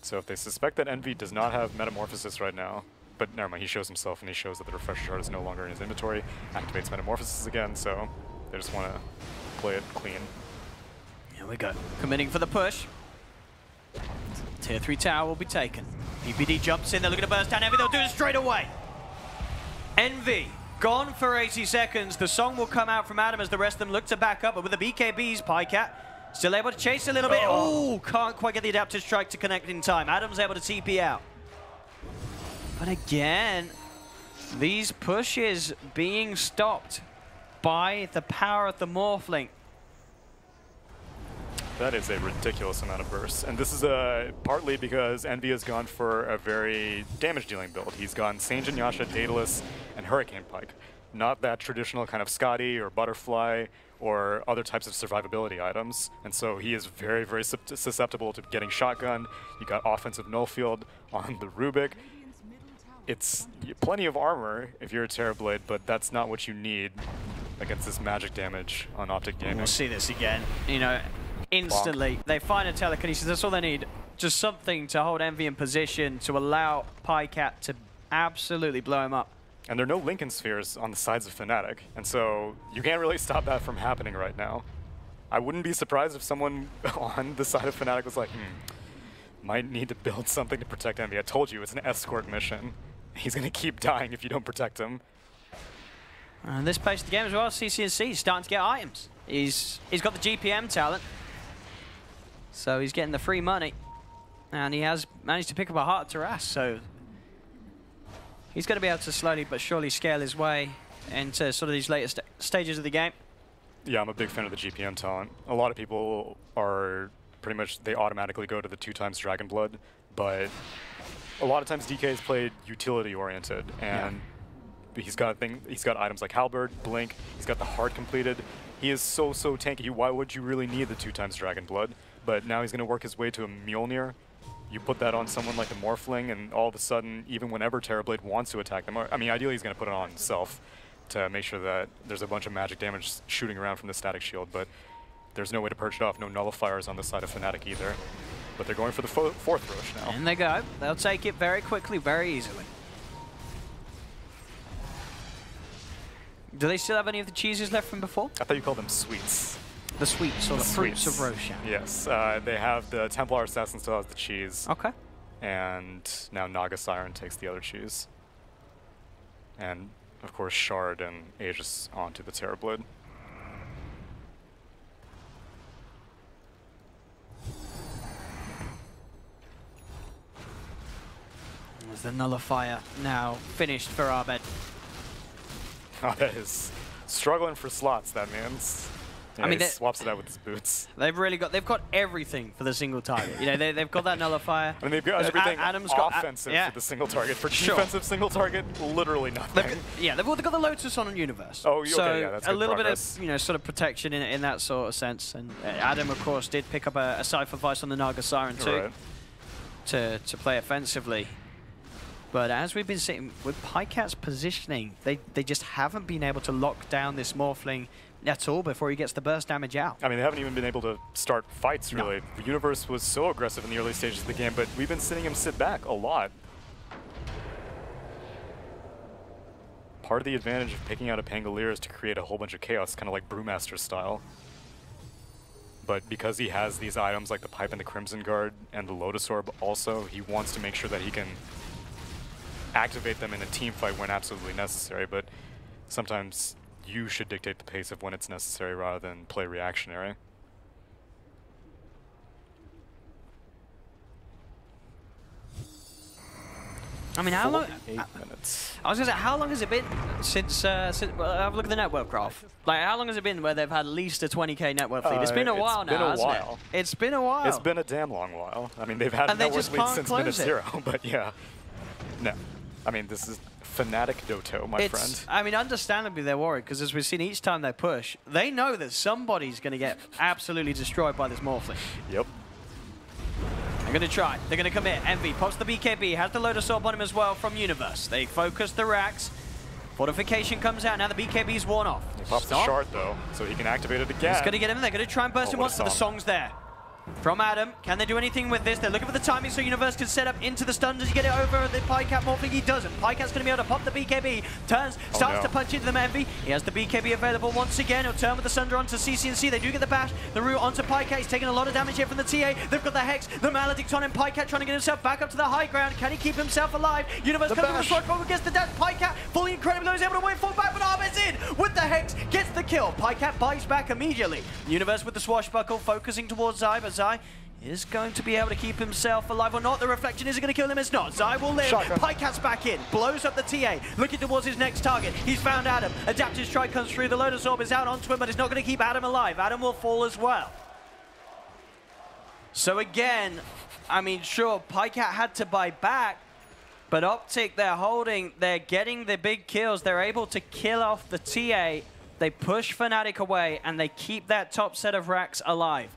So if they suspect that Envy does not have Metamorphosis right now, but never mind, he shows himself and he shows that the Refresher Shard is no longer in his inventory, activates Metamorphosis again, so they just want to play it clean. Here we go. Committing for the push. Tier 3 tower will be taken. EPD jumps in, they're looking to burst down Envy, they'll do it straight away. Envy, gone for 80 seconds. The song will come out from Adam as the rest of them look to back up, but with the BKBs, Pycat still able to chase a little bit. Oh, can't quite get the adaptive strike to connect in time. Adam's able to TP out. But again, these pushes being stopped by the power of the Morphling. That is a ridiculous amount of bursts. And this is partly because Envy has gone for a very damage-dealing build. He's gone Sanjin, Yasha, Daedalus, and Hurricane Pike. Not that traditional kind of Scotty or Butterfly or other types of survivability items. And so he is very, very susceptible to getting shotgunned. You got offensive null field on the Rubik. It's plenty of armor if you're a Terrorblade, but that's not what you need against this magic damage on OpTic Gaming. We'll see this again. You know, instantly, they find a telekinesis. That's all they need. Just something to hold Envy in position to allow Pycat to absolutely blow him up. And there are no Lincoln Spheres on the sides of Fnatic, and so you can't really stop that from happening right now. I wouldn't be surprised if someone on the side of Fnatic was like, might need to build something to protect Envy. I told you, it's an escort mission. He's going to keep dying if you don't protect him. And this place of the game as well, CCNC starting to get items. He's got the GPM talent, so he's getting the free money. And he has managed to pick up a Heart of Taras, so he's going to be able to slowly but surely scale his way into sort of these later stages of the game. Yeah, I'm a big fan of the GPM talent. A lot of people are pretty much, they automatically go to the 2x Dragon Blood, but a lot of times DK is played utility oriented, and he's got items like Halberd, Blink, he's got the Heart completed. He is so tanky. Why would you really need the 2x Dragon Blood? But now he's going to work his way to a Mjolnir. You put that on someone like the Morphling, and all of a sudden, even whenever Terrorblade wants to attack them, I mean, ideally he's going to put it on himself to make sure that there's a bunch of magic damage shooting around from the static shield, but there's no way to purge it off, no nullifiers on the side of Fnatic either. But they're going for the fourth Rosh now. And they go. They'll take it very quickly, very easily. Do they still have any of the cheeses left from before? I thought you called them sweets. The sweets, or the fruits of Roshan. Yes, they have the Templar Assassin still has the cheese. Okay. And now Naga Siren takes the other cheese. And, of course, Shard and Aegis onto the Terrorblade. There's the Nullifier now finished for Abed. Abed is struggling for slots, that means. Yeah, I mean, he swaps it out with his boots. They've got everything for the single target. You know, they've got that Nullifier. I mean, they've got everything Adam's offensive for the single target. For defensive single target, literally nothing. They've got the Lotus on Universe. Oh, okay, so yeah, that's a good little progress. bit of, sort of protection in that sort of sense. And Adam, of course, did pick up a Cypher Vice on the Naga Siren too, to play offensively. But as we've been seeing with Pycat's positioning, they just haven't been able to lock down this Morphling at all before he gets the burst damage out. I mean, they haven't even been able to start fights, really. No. The Universe was so aggressive in the early stages of the game, but we've been seeing him sit back a lot. Part of the advantage of picking out a Pangolier is to create a whole bunch of chaos, kind of like Brewmaster style. But because he has these items like the Pipe and the Crimson Guard and the Lotus Orb also, he wants to make sure that he can activate them in a team fight when absolutely necessary, but sometimes you should dictate the pace of when it's necessary rather than play reactionary. I mean, how long? 8 minutes. I was gonna say, how long has it been since have a look at the network graph. Like, how long has it been where they've had at least a 20k network fleet? It's been a while now, hasn't it? It's been a while. It's been a damn long while. I mean, they've had a network fleet since minute 0, but yeah. No. I mean, this is Fnatic Doto, my friend. I mean, understandably they're worried, because as we've seen each time they push, they know that somebody's going to get absolutely destroyed by this Morphling. Yep. They're going to try. They're going to commit. Envy pops the BKB, has the Lotus Orb on him as well from Universe. They focus the racks. Fortification comes out. Now the BKB's worn off. He pops the shard, though, so he can activate it again. He's going to get him. They're going to try and burst him once, but the song's there. From Adam, can they do anything with this? They're looking for the timing so Universe can set up into the stun. Does he get it over the Pycat Morphling? He doesn't. Pycat's going to be able to pop the BKB. Turns, starts to punch into the Envy. He has the BKB available once again. He'll turn with the Sunder onto CCNC. They do get the bash. The root onto Pycat. He's taking a lot of damage here from the TA. They've got the Hex, the Maledict on him. Pycat trying to get himself back up to the high ground. Can he keep himself alive? Universe comes with the sword forward, gets the dash. Pycat fully incredible. He's able to wait fall back, but Ahmed's in with the Hex. Gets the kill. Pycat buys back immediately. Universe with the swashbuckle, focusing towards Zai, but Zai is going to be able to keep himself alive or not. The reflection is going to kill him. It's not. Zai will live. Pycat's back in. Blows up the TA. Looking towards his next target. He's found Adam. Adaptive strike comes through. The Lotus Orb is out onto him, but it's not going to keep Adam alive. Adam will fall as well. So again, I mean, sure, Pycat had to buy back, but OpTic, they're holding. They're getting the big kills. They're able to kill off the TA. They push Fnatic away, and they keep that top set of racks alive.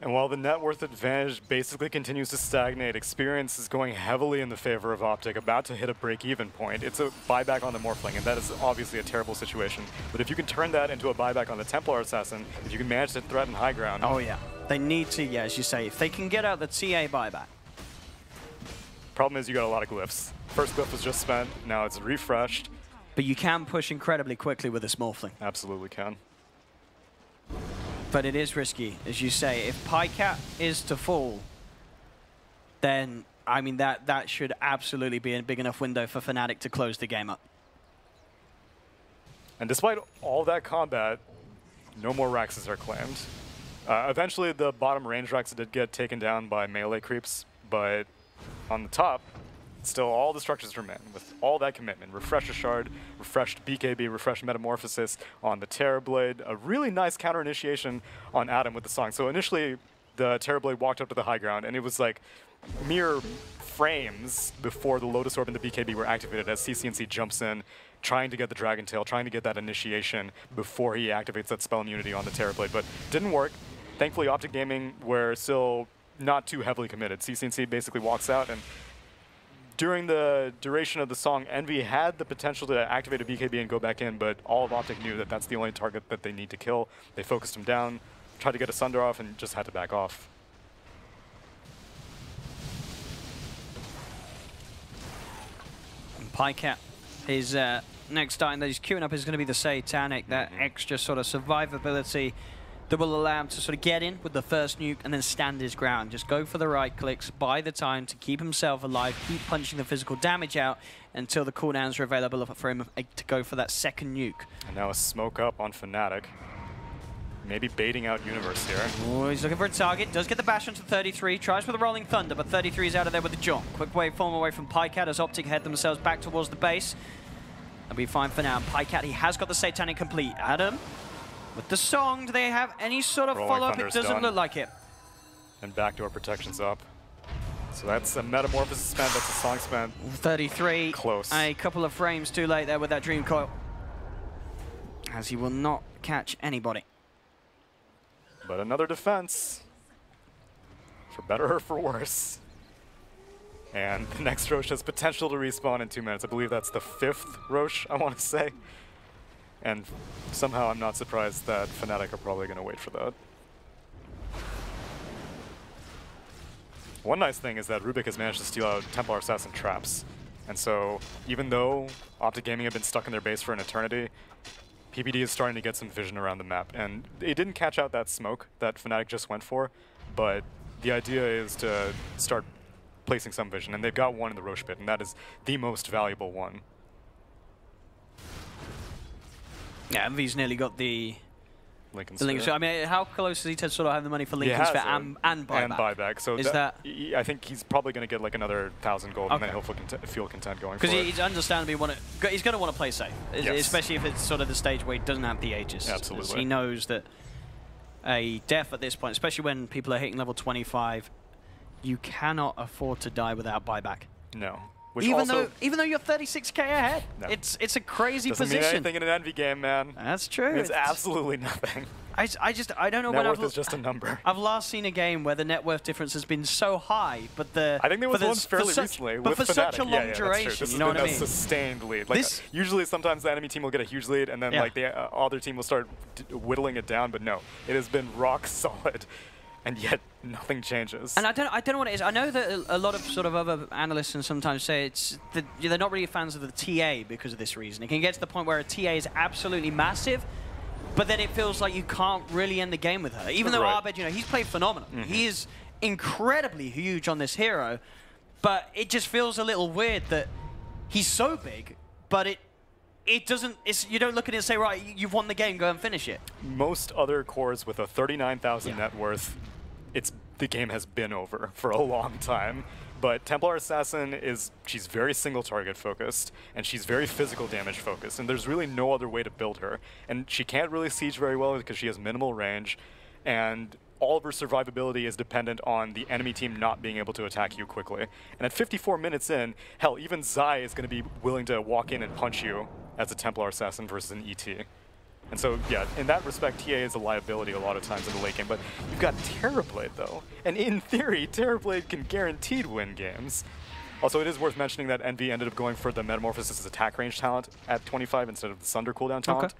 And while the net worth advantage basically continues to stagnate, experience is going heavily in the favor of OpTic, about to hit a break-even point. It's a buyback on the Morphling, and that is obviously a terrible situation. But if you can turn that into a buyback on the Templar Assassin, if you can manage to threaten high ground... Oh yeah, they need to, yeah, as you say, if they can get out the TA buyback. Problem is you got a lot of glyphs. First glyph was just spent, now it's refreshed. But you can push incredibly quickly with this Morphling. Absolutely can. But it is risky, as you say. If Pycat is to fall, then, I mean, that should absolutely be a big enough window for Fnatic to close the game up. And despite all that combat, no more Raxes are claimed. Eventually, the bottom range Rax did get taken down by melee creeps, but on the top, still all the structures remain with all that commitment. Refresher Shard, refreshed BKB, refreshed Metamorphosis on the Terrorblade. A really nice counter initiation on Adam with the song. So initially, the Terrorblade walked up to the high ground, and it was like mere frames before the Lotus Orb and the BKB were activated as CCNC jumps in, trying to get the Dragon Tail, trying to get that initiation before he activates that spell immunity on the Terrorblade. But didn't work. Thankfully, OpTic Gaming were still not too heavily committed. CCNC basically walks out, and during the duration of the song, Envy had the potential to activate a BKB and go back in, but all of OpTic knew that that's the only target that they need to kill. They focused him down, tried to get a Sunder off, and just had to back off. And Pycat, his next item that he's queuing up is going to be the Satanic, that extra sort of survivability that will allow him to sort of get in with the first nuke and then stand his ground. Just go for the right clicks, buy the time to keep himself alive, keep punching the physical damage out until the cooldowns are available for him to go for that second nuke. And now a smoke up on Fnatic. Maybe baiting out Universe here. Oh, he's looking for a target. Does get the bash onto 33. Tries for the Rolling Thunder, but 33 is out of there with the jump. Quick waveform away from Pycat as OpTic head themselves back towards the base. They'll be fine for now. Pycat, he has got the Satanic complete. Adam, with the song, do they have any sort of follow-up? It doesn't look like it. And backdoor protection's up. So that's a Metamorphosis spent, that's a song spent. 33. Close. A couple of frames too late there with that Dream Coil, as he will not catch anybody. But another defense, for better or for worse. And the next Roche has potential to respawn in 2 minutes. I believe that's the 5th Roche, I want to say. And somehow I'm not surprised that Fnatic are probably going to wait for that. One nice thing is that Rubik has managed to steal out Templar Assassin traps. And so even though OpTic Gaming have been stuck in their base for an eternity, PPD is starting to get some vision around the map. And it didn't catch out that smoke that Fnatic just went for, but the idea is to start placing some vision. And they've got one in the Roche pit, and that is the most valuable one. Yeah, Envy's nearly got the Lincoln Sphere. I mean, how close is he to sort of have the money for Lincoln Sphere and buyback? And buyback. So is that I think he's probably going to get like another 1,000 gold, and then he'll feel content going forward. Because he's understandably he's going to want to play safe, especially if it's sort of the stage where he doesn't have the Aegis. Absolutely. He knows that a death at this point, especially when people are hitting level 25, you cannot afford to die without buyback. No. Which even also, though you're 36k ahead, no. it's a crazy doesn't position. mean anything in an Envy game, man. That's true. It's absolutely nothing. I don't know Net when worth is just a number. I've last seen a game where the net worth difference has been so high, but the I think there was one fairly recently but with for Fnatic. such a long That's true. duration. This You know has what I been mean? a sustained lead. Like usually, sometimes the enemy team will get a huge lead, and then like the other team will start whittling it down. But no, it has been rock solid, and yet nothing changes. And I don't know what it is. I know that a lot of sort of other analysts and sometimes say it's they're not really fans of the TA because of this reason. It can get to the point where a TA is absolutely massive, but then it feels like you can't really end the game with her. Even though Abed, you know, he's played phenomenal. He is incredibly huge on this hero, but it just feels a little weird that he's so big, but it doesn't. You don't look at it and say, right, you've won the game, go and finish it. Most other cores with a 39,000 net worth, the game has been over for a long time. But Templar Assassin she's very single target focused, and she's very physical damage focused, and there's really no other way to build her. And she can't really siege very well because she has minimal range, and all of her survivability is dependent on the enemy team not being able to attack you quickly. And at 54 minutes in, hell, even Zai is going to be willing to walk in and punch you as a Templar Assassin versus an ET. And so, yeah, in that respect, TA is a liability a lot of times in the late game. But you've got Terrorblade, though. And in theory, Terrorblade can guaranteed win games. Also, it is worth mentioning that Envy ended up going for the Metamorphosis attack range talent at 25 instead of the Sunder cooldown talent. Okay.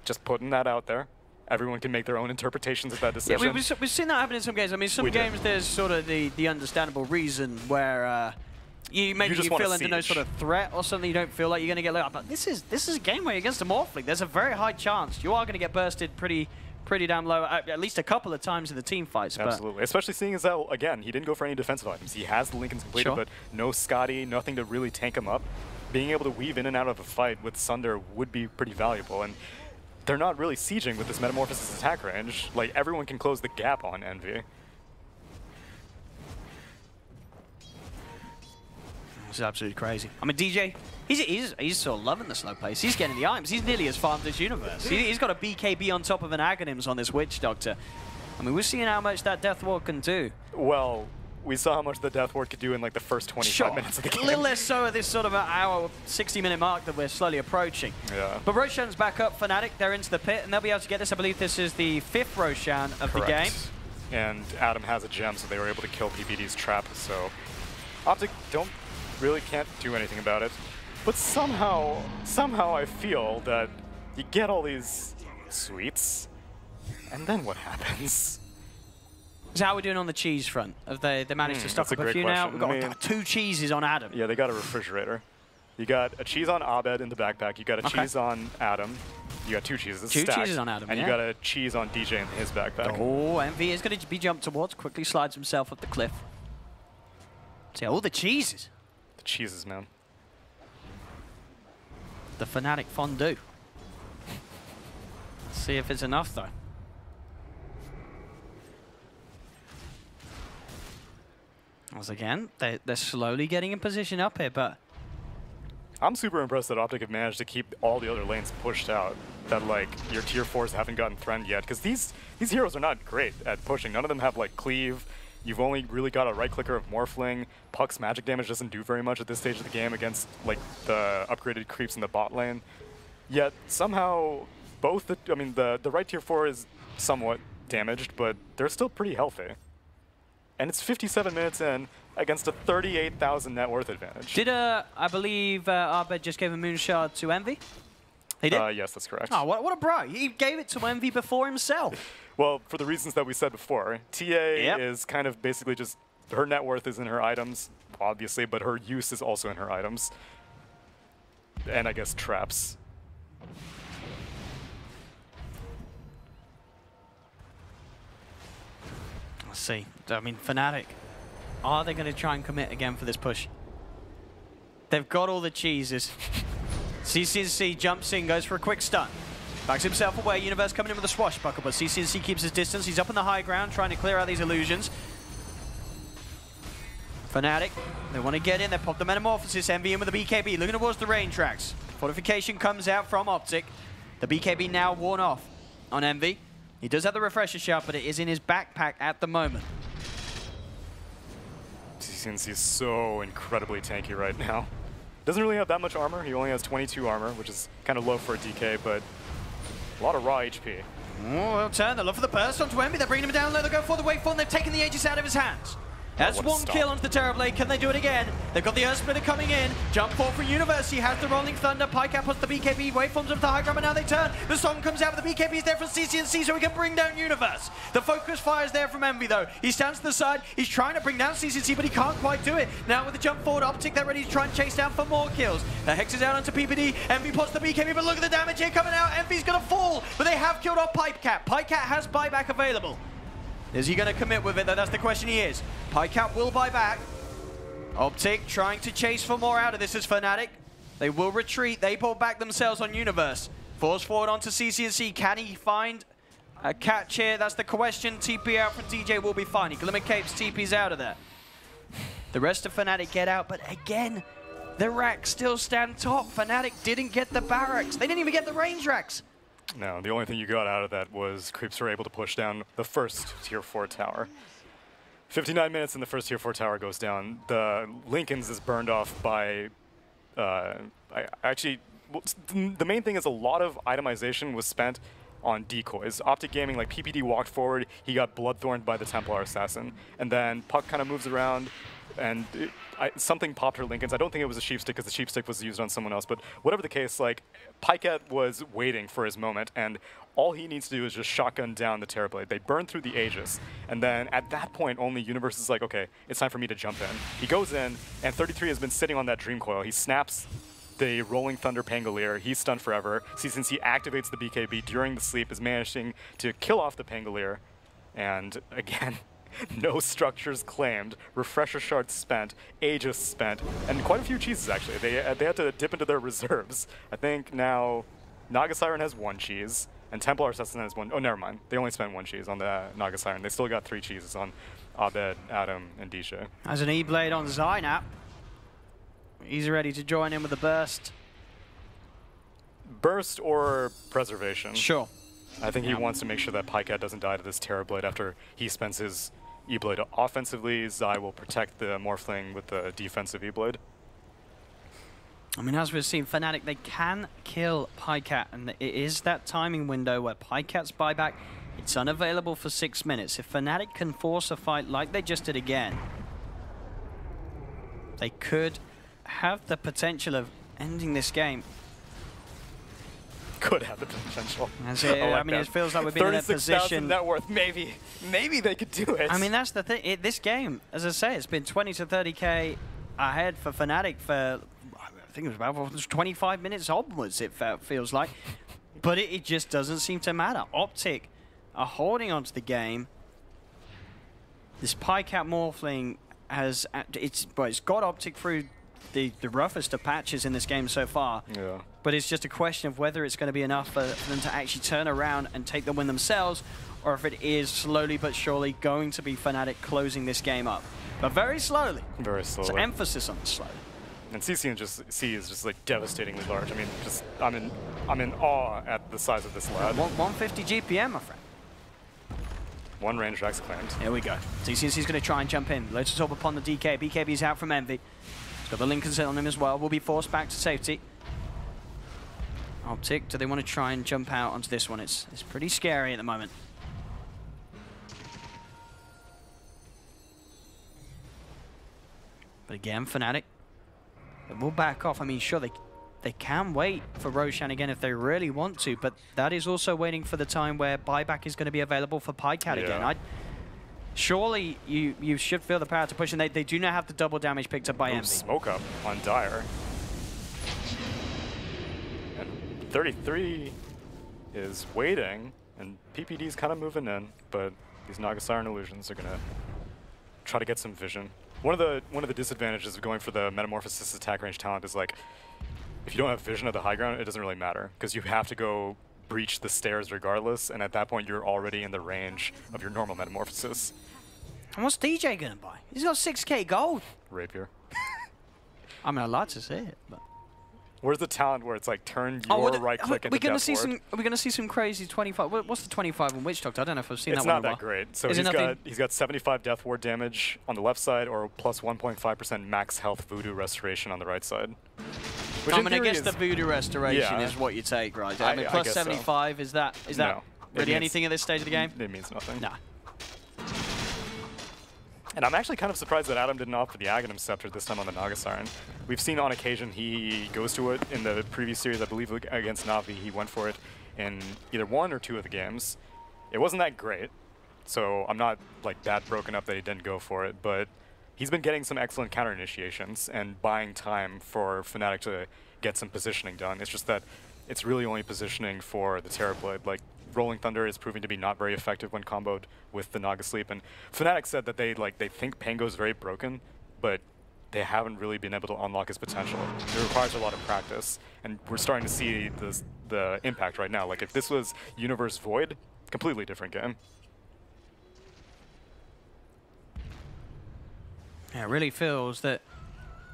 Just putting that out there. Everyone can make their own interpretations of that decision. Yeah, we've seen that happen in some games. I mean, some games there's sort of the understandable reason where you feel under no sort of threat or something. You don't feel like you're going to get lit up. But this is a game where you're against a Morphling. There's a very high chance you are going to get bursted pretty damn low, at least a couple of times in the team fights. Absolutely, especially seeing as how, again, he didn't go for any defensive items. He has the Lincolns completed, but no Scotty, nothing to really tank him up. Being able to weave in and out of a fight with Sunder would be pretty valuable. And they're not really sieging with this Metamorphosis attack range. Like, everyone can close the gap on Envy. This is absolutely crazy. I mean, DJ, he's sort of loving the slow pace. He's getting the items. He's nearly as farmed as Universe. He's got a BKB on top of an Aghanims on this Witch Doctor. I mean, we're seeing how much that Death Ward can do. Well, we saw how much the Death Ward could do in like the first 25 minutes of the game. A little less so at this sort of an hour, 60-minute mark that we're slowly approaching. Yeah. But Roshan's back up, Fnatic, they're into the pit, and they'll be able to get this. I believe this is the 5th Roshan of the game. And Adam has a gem, so they were able to kill PPD's trap. So OpTic can't do anything about it. But somehow I feel that you get all these sweets, and then what happens? So how are we doing on the cheese front? Have they managed to stock up a few now? We've got 2 cheeses on Adam. Yeah, they got a refrigerator. You got a cheese on Abed in the backpack. You got a cheese on Adam. You got 2 cheeses. 2 cheeses on Adam, and you got a cheese on DJ in his backpack. Oh, Envy is going to be jumped towards. Quickly slides himself up the cliff. See, all the cheeses. The cheeses, man. The Fnatic fondue. Let's see if it's enough, though. Once again, they're slowly getting in position up here, but I'm super impressed that OpTic have managed to keep all the other lanes pushed out. That like your tier 4s haven't gotten threatened yet, because these heroes are not great at pushing. None of them have like cleave. You've only really got a right clicker of Morphling. Puck's magic damage doesn't do very much at this stage of the game against like the upgraded creeps in the bot lane. Yet somehow both the right tier 4 is somewhat damaged, but they're still pretty healthy. And it's 57 minutes in against a 38,000 net worth advantage. Did I believe Abed just gave a Moonshard to Envy? He did? Yes, that's correct. Oh, what a bro. He gave it to Envy before himself. Well, for the reasons that we said before, TA is kind of basically just, her net worth is in her items, obviously, but her use is also in her items. And I guess traps. Let's see. I mean, Fnatic, are they going to try and commit again for this push? They've got all the cheeses. CCNC jumps in, goes for a quick stun. Backs himself away. Universe coming in with a swashbuckle, but CCNC keeps his distance. He's up on the high ground, trying to clear out these illusions. Fnatic, they want to get in. They pop the Metamorphosis. Envy in with the BKB, looking towards the rain tracks. Fortification comes out from OpTic. The BKB now worn off on Envy. He does have the refresher shot, but it is in his backpack at the moment. CCNC is so incredibly tanky right now. Doesn't really have that much armor. He only has 22 armor, which is kind of low for a DK, but a lot of raw HP. Oh, well turn. They look for the burst onto Envy. They're bringing him down low. They go for the waveform. They've taken the Aegis out of his hands. That's one kill onto the Terrorblade. Can they do it again? They've got the Earth Splitter coming in. Jump forward for Universe. He has the Rolling Thunder. Pycat puts the BKB. Waveforms of the high ground, and now they turn. The song comes out, but the BKB is there from CCNC, so he can bring down Universe. The focus fire is there from Envy, though. He stands to the side. He's trying to bring down CCNC, but he can't quite do it. Now with the jump forward, OpTic, they're ready to try and chase down for more kills. The Hex is out onto PPD. Envy puts the BKB, but look at the damage here coming out. Envy's going to fall, but they have killed off Pycat. Pycat has buyback available. Is he going to commit with it, though? That's the question he is. Pycat will buy back. OpTic trying to chase for more out of this as Fnatic. They will retreat. They pull back themselves on Universe. Force forward onto CCNC. Can he find a catch here? That's the question. TP out from DJ will be fine. He Glimmer Capes, TP's out of there. The rest of Fnatic get out, but again, the racks still stand top. Fnatic didn't get the barracks. They didn't even get the range racks. No, the only thing you got out of that was Creeps were able to push down the first Tier 4 tower. 59 minutes and the first Tier 4 tower goes down. The Lincoln's is burned off by... the main thing is a lot of itemization was spent on decoys. OpTic Gaming, like PPD walked forward, he got bloodthorned by the Templar Assassin. And then Puck kind of moves around, and something popped her Lincolns. I don't think it was a sheep stick because the sheep stick was used on someone else, but whatever the case, like, Pycat was waiting for his moment, and all he needs to do is just shotgun down the Terrorblade. They burn through the Aegis, and then at that point, only Universe is like, okay, it's time for me to jump in. He goes in, and 33 has been sitting on that Dream Coil. He snaps the Rolling Thunder Pangolier. He's stunned forever. Since he activates the BKB during the sleep, is managing to kill off the Pangolier, and again, no structures claimed, refresher shards spent, Aegis spent, and quite a few cheeses actually. They had to dip into their reserves. I think now Naga Siren has 1 cheese, and Templar Assassin has 1. Oh, never mind. They only spent 1 cheese on the Naga Siren. They still got 3 cheeses on Abed, Adam, and DJ. As an E-Blade on Zynap. He's ready to join in with the burst. Burst or preservation? Sure. I think he wants to make sure that Pycat doesn't die to this Terrorblade after he spends his E-Blade offensively. Zai will protect the Morphling with the defensive E-Blade. I mean, as we've seen, Fnatic, they can kill Pycat, and it is that timing window where Pycat's buyback, it's unavailable for 6 minutes. If Fnatic can force a fight like they just did again, they could have the potential of ending this game. Could have the potential. I mean, it feels like we've been in a position. Net worth, maybe they could do it. I mean, that's the thing. This game, as I say, it's been 20 to 30k ahead for Fnatic for, I think it was about 25 minutes onwards, it feels like. But it just doesn't seem to matter. OpTic are holding onto the game. This Pycat Morphling has, it's got OpTic through the roughest of patches in this game so far. Yeah. But it's just a question of whether it's going to be enough for them to actually turn around and take the win themselves, or if it is slowly but surely going to be Fnatic closing this game up. But very slowly. Very slowly. So emphasis on the slow. And CC is just like devastatingly large. I mean, just I'm in awe at the size of this lad. 150 GPM, my friend. 1 range Rex claimed. Here we go. CCNC's going to try and jump in. Loads up upon the DK. BKB's out from Envy. He's got the Lincoln on him as well. Will be forced back to safety. OpTic, do they want to try and jump out onto this one? It's pretty scary at the moment. But again, Fnatic, they will back off. I mean, sure, they can wait for Roshan again if they really want to, but that is also waiting for the time where buyback is going to be available for Pycat again. Surely you should feel the power to push, and they do not have the double damage picked up by Envy. Smoke up on Dire. And 33 is waiting, and PPD's kind of moving in, but these Naga Siren illusions are going to try to get some vision. One of the disadvantages of going for the Metamorphosis attack range talent is, like, if you don't have vision at the high ground, it doesn't really matter, because you have to go breach the stairs regardless, and at that point you're already in the range of your normal Metamorphosis. And what's DJ gonna buy? He's got 6k gold. Rapier. I mean, I'd like to see it, but... Where's the talent where it's like turn your right click into death ward? Are we going to see some crazy 25? What's the 25 on Witch Doctor? I don't know if I've seen it's that one. It's not that great. So he's got 75 death ward damage on the left side, or plus 1.5% max health voodoo restoration on the right side. Which I mean, I guess the voodoo restoration is what you take, right? I mean, plus 75 is that really anything at this stage of the game? It means nothing. Nah. And I'm actually kind of surprised that Adam didn't opt for the Aghanim Scepter this time on the Naga Siren. We've seen on occasion he goes to it in the previous series, I believe against Na'Vi, he went for it in either 1 or 2 of the games. It wasn't that great, so I'm not like that broken up that he didn't go for it, but he's been getting some excellent counter initiations and buying time for Fnatic to get some positioning done. It's just that it's really only positioning for the Terrorblade. Like, Rolling Thunder is proving to be not very effective when comboed with the Naga Sleep, and Fnatic said that they think Pango's very broken, but they haven't really been able to unlock his potential. It requires a lot of practice, and we're starting to see the impact right now. Like, if this was Universe Void, completely different game. Yeah, it really feels that,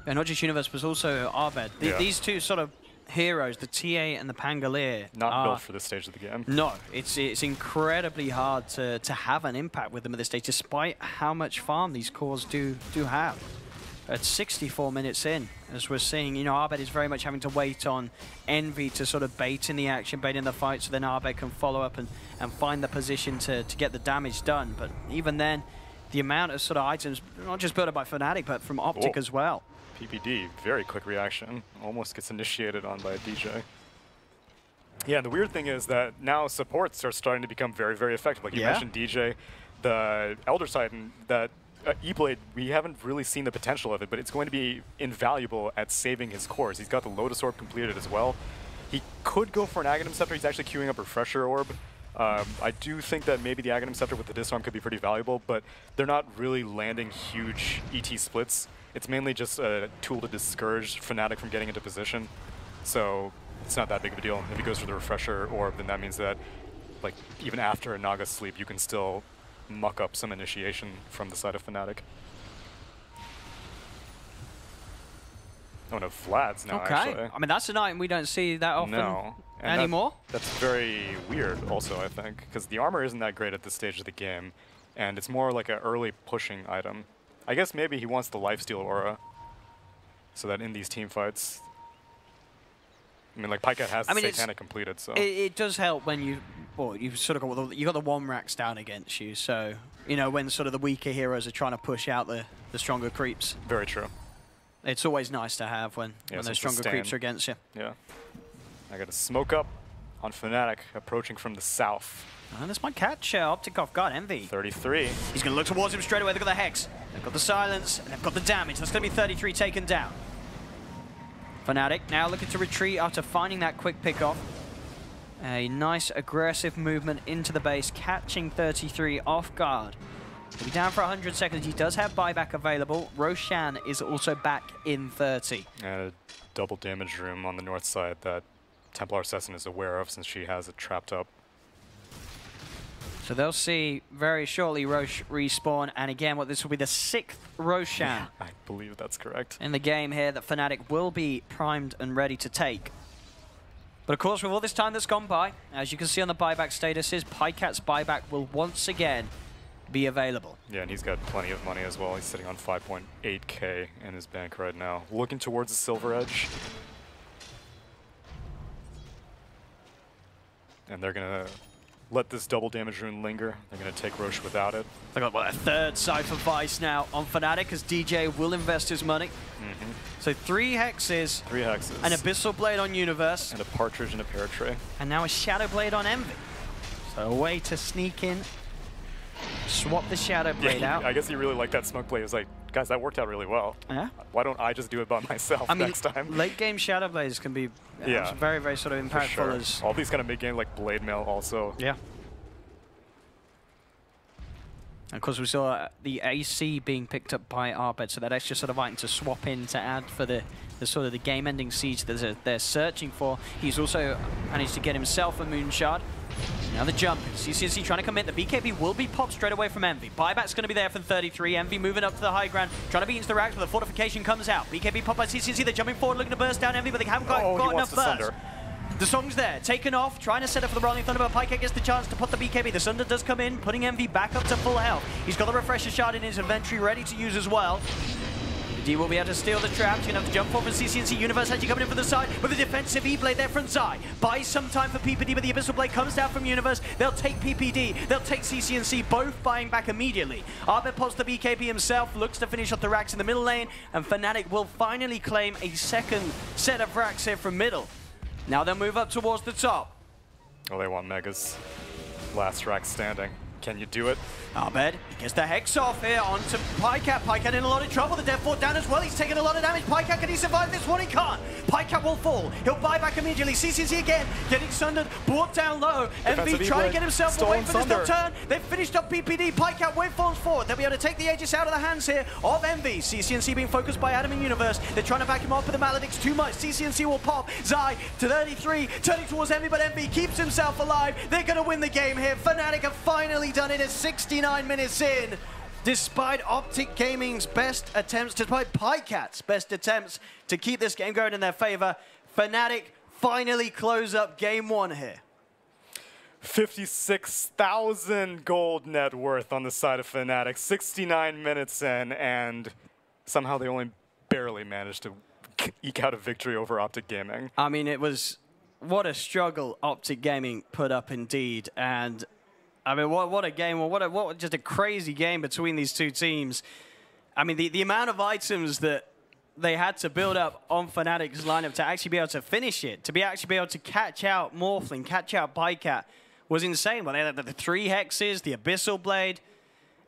and not just Universe, but also Abed. These two sort of heroes, the TA and the Pangolier, not built for this stage of the game. No, it's incredibly hard to have an impact with them at this stage, despite how much farm these cores do have. At 64 minutes in, as we're seeing, you know, Abed is very much having to wait on Envy to sort of bait in the action, bait in the fight, so then Abed can follow up and find the position to get the damage done. But even then, the amount of sort of items, not just built up by Fnatic, but from OpTic as well. PPD, very quick reaction, almost gets initiated on by a DJ. Yeah, the weird thing is that now supports are starting to become very, very effective. Like you mentioned DJ, the Elder Titan, that E-Blade, we haven't really seen the potential of it, but it's going to be invaluable at saving his cores. He's got the Lotus Orb completed as well. He could go for an Aghanim Scepter. He's actually queuing up Refresher Orb. I do think that maybe the Aghanim Scepter with the Disarm could be pretty valuable, but they're not really landing huge ET splits. It's mainly just a tool to discourage Fnatic from getting into position. So it's not that big of a deal. If he goes for the Refresher Orb, then that means that, like, even after a Naga Sleep, you can still muck up some initiation from the side of Fnatic. Oh no, Vlad's now, actually. I mean, that's an item we don't see that often anymore. That's very weird also, I think, because the armor isn't that great at this stage of the game, and it's more like an early pushing item. I guess maybe he wants the lifesteal aura, so that in these team fights, I mean, like Pycat has the Satanic completed, so it does help when you've sort of got the one racks down against you. So you know when sort of the weaker heroes are trying to push out the stronger creeps. Very true. It's always nice to have when those stronger creeps are against you. Yeah. I got a smoke up on Fnatic approaching from the south. And this might catch OpTic off guard. Envy. 33. He's going to look towards him straight away. They've got the Hex. They've got the Silence. And they've got the damage. That's going to be 33 taken down. Fnatic now looking to retreat after finding that quick pick-off. A nice aggressive movement into the base, catching 33 off guard. He'll be down for 100 seconds. He does have buyback available. Roshan is also back in 30. And a double damage room on the north side that Templar Assassin is aware of since she has it trapped up. So they'll see very shortly Rosh respawn, and again, this will be the 6th Roshan. Yeah, I believe that's correct. In the game here that Fnatic will be primed and ready to take. But of course, with all this time that's gone by, as you can see on the buyback statuses, Pycat's buyback will once again be available. Yeah, and he's got plenty of money as well. He's sitting on 5.8k in his bank right now. Looking towards the Silver Edge. And they're going to let this double damage rune linger. They're going to take Roche without it. They've got a third Cypher Vice now on Fnatic as DJ will invest his money. So 3 hexes. 3 hexes. An Abyssal Blade on Universe. And a Partridge and a Paratray. And now a Shadow Blade on Envy. So a way to sneak in, swap the Shadow Blade out. I guess he really liked that smoke play. He was like, guys, that worked out really well. Yeah. Why don't I just do it by myself next time? Late game Shadow Blades can be very, very sort of impactful. Sure. As all these kind of mid game like Blade Mail also. Yeah. And of course, we saw the AC being picked up by Arbed, so that extra sort of item to swap in to add for the sort of the game-ending siege that they're searching for. He's also managed to get himself a Moon Shard. Now the jump. CCNC trying to commit. The BKB will be popped straight away from Envy. Buyback's going to be there for 33. Envy moving up to the high ground, trying to beat into the racks, but the fortification comes out. BKB popped by CCNC. They're jumping forward, looking to burst down Envy, but they haven't got enough burst. The song's there, taken off, trying to set up for the Rolling Thunder, but Pycat gets the chance to put the BKB. The Sunder does come in, putting Envy back up to full health. He's got the Refresher Shard in his inventory, ready to use as well. D will be able to steal the trap. He's going to have to jump forward from CCNC. Universe actually coming in from the side with a defensive E-Blade there from Zai. Buys some time for PPD, but the Abyssal Blade comes down from Universe. They'll take PPD. They'll take CCNC, both buying back immediately. Arbet pops the BKB himself, looks to finish off the racks in the middle lane, and Fnatic will finally claim a second set of racks here from middle. Now they'll move up towards the top. Oh, they want Megas. Last rack standing. Can you do it? Arbed gets the Hex off here onto Pycat. Pycat in a lot of trouble. The Death Fort down as well. He's taking a lot of damage. Pycat, can he survive this one? He can't. Pycat will fall. He'll buy back immediately. CCC again, getting sundered, brought down low. MV trying to get himself away from this turn. They've finished up PPD. Pycat waveforms forward. They'll be able to take the Aegis out of the hands here of MV. CCNC being focused by Adam and Universe. They're trying to back him off with the Maledicts too much. CCNC will pop. Zai to 33, turning towards MV, but MV keeps himself alive. They're going to win the game here. Fnatic have finally done it at 69 minutes in. Despite OpTic Gaming's best attempts, despite Pycat's best attempts to keep this game going in their favor, Fnatic finally close up game one here. 56,000 gold net worth on the side of Fnatic, 69 minutes in, and somehow they only barely managed to eke out a victory over OpTic Gaming. I mean, it was what a struggle OpTic Gaming put up indeed, and I mean, what a game, what just a crazy game between these two teams. I mean, the amount of items that they had to build up on Fnatic's lineup to actually be able to finish it, to actually be able to catch out Morphling, catch out Pycat, was insane. Well, they had the 3 hexes, the Abyssal Blade,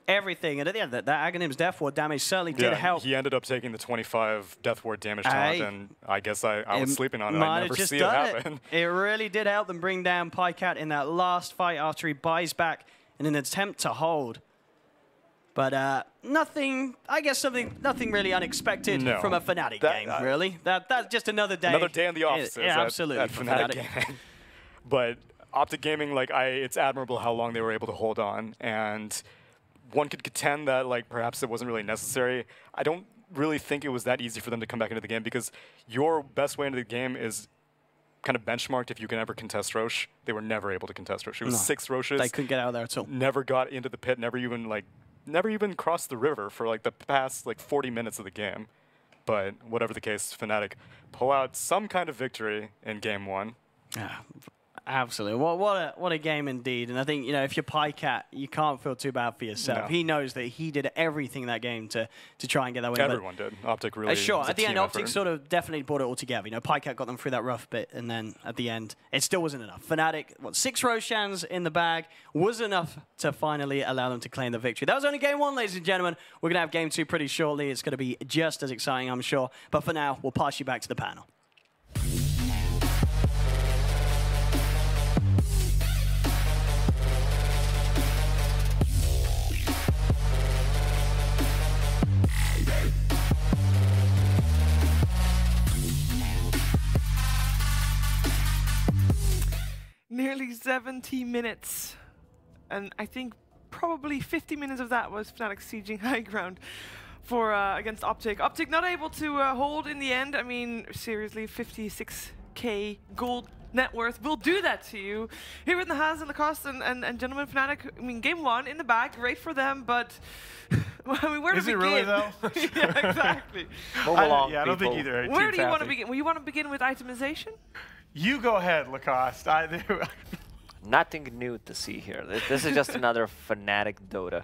everything. And at the end, that Aghanim's Death Ward damage certainly did help. He ended up taking the 25 Death Ward damage taunt, and I guess I was sleeping on it. I never see it happen. It really did help them bring down Pycat in that last fight after he buys back in an attempt to hold. But nothing really unexpected from a Fnatic game, really. That's just another day. Another day in the office. Yeah, absolutely. At Fnatic Gaming. But OpTic Gaming, it's admirable how long they were able to hold on, and one could contend that perhaps it wasn't really necessary. I don't really think it was that easy for them to come back into the game, because your best way into the game is kind of benchmarked if you can ever contest Roche. They were never able to contest Roche. It was 6 Roches. They couldn't get out of there at all. Never got into the pit, never even crossed the river for the past 40 minutes of the game. But whatever the case, Fnatic pull out some kind of victory in game 1. Yeah. Absolutely. What a game indeed. And I think, if you're Pycat, you can't feel too bad for yourself. No. He knows that he did everything in that game to try and get that win. Everyone did. OpTic really sure. At the end, effort. OpTic sort of definitely brought it all together. Pycat got them through that rough bit, and then at the end, it still wasn't enough. Fnatic, 6 Roshans in the bag was enough to finally allow them to claim the victory. That was only game 1, ladies and gentlemen. We're going to have game 2 pretty shortly. It's going to be just as exciting, I'm sure. But for now, we'll pass you back to the panel. Nearly 70 minutes, and I think probably 50 minutes of that was Fnatic sieging high ground for against OpTic. OpTic not able to hold in the end. I mean, seriously, 56k gold net worth will do that to you. Here in the Has and Lacoste and gentlemen, Fnatic, I mean, game 1 in the bag, great for them, but I mean, where to begin? Is it really though? Yeah, exactly. I don't think either. Where do you want to begin? Well, you want to begin with itemization? You go ahead, Lacoste. Nothing new to see here. This is just another Fnatic Dota.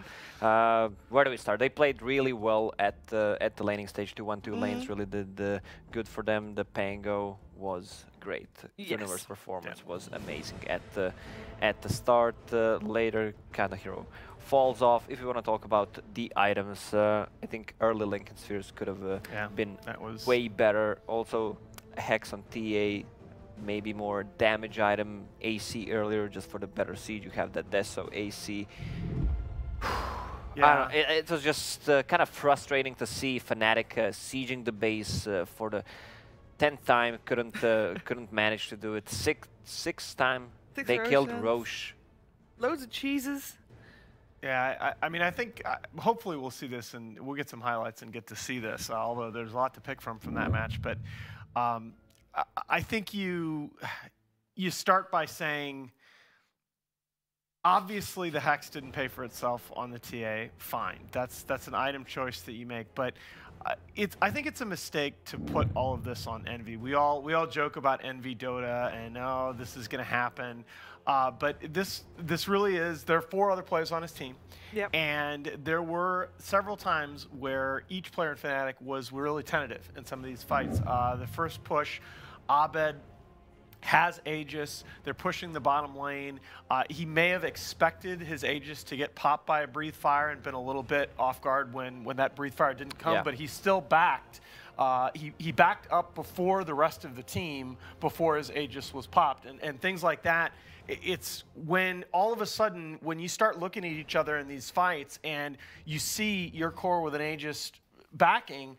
Where do we start? They played really well at the laning stage. 2-1-2 lanes really did good for them. The Pango was great. Yes. Universe performance was amazing at the start. Later, Kanda Hero falls off. If you want to talk about the items, I think early Lincoln Spheres could have been way better. Also, Hex on TA. Maybe more damage item, AC earlier, just for the better siege. You have that Deso AC. Yeah. It was just kind of frustrating to see Fnatic sieging the base for the 10th time. Couldn't manage to do it. Sixth time they killed Roche loads of cheeses. Yeah, I mean, I think hopefully we'll see this and we'll get some highlights and get to see this, although there's a lot to pick from that match. But I think you start by saying, obviously the Hex didn't pay for itself on the TA. Fine, that's an item choice that you make. But I think it's a mistake to put all of this on Envy. We all joke about Envy Dota and oh, this is going to happen. But this really is. There are 4 other players on his team, and there were several times where each player in Fnatic was really tentative in some of these fights. The first push, Abed has Aegis. They're pushing the bottom lane. He may have expected his Aegis to get popped by a Breathe Fire and been a little bit off guard when that Breathe Fire didn't come, but he still backed. He backed up before the rest of the team, before his Aegis was popped. And things like that, it's when all of a sudden, when you start looking at each other in these fights and you see your core with an Aegis backing,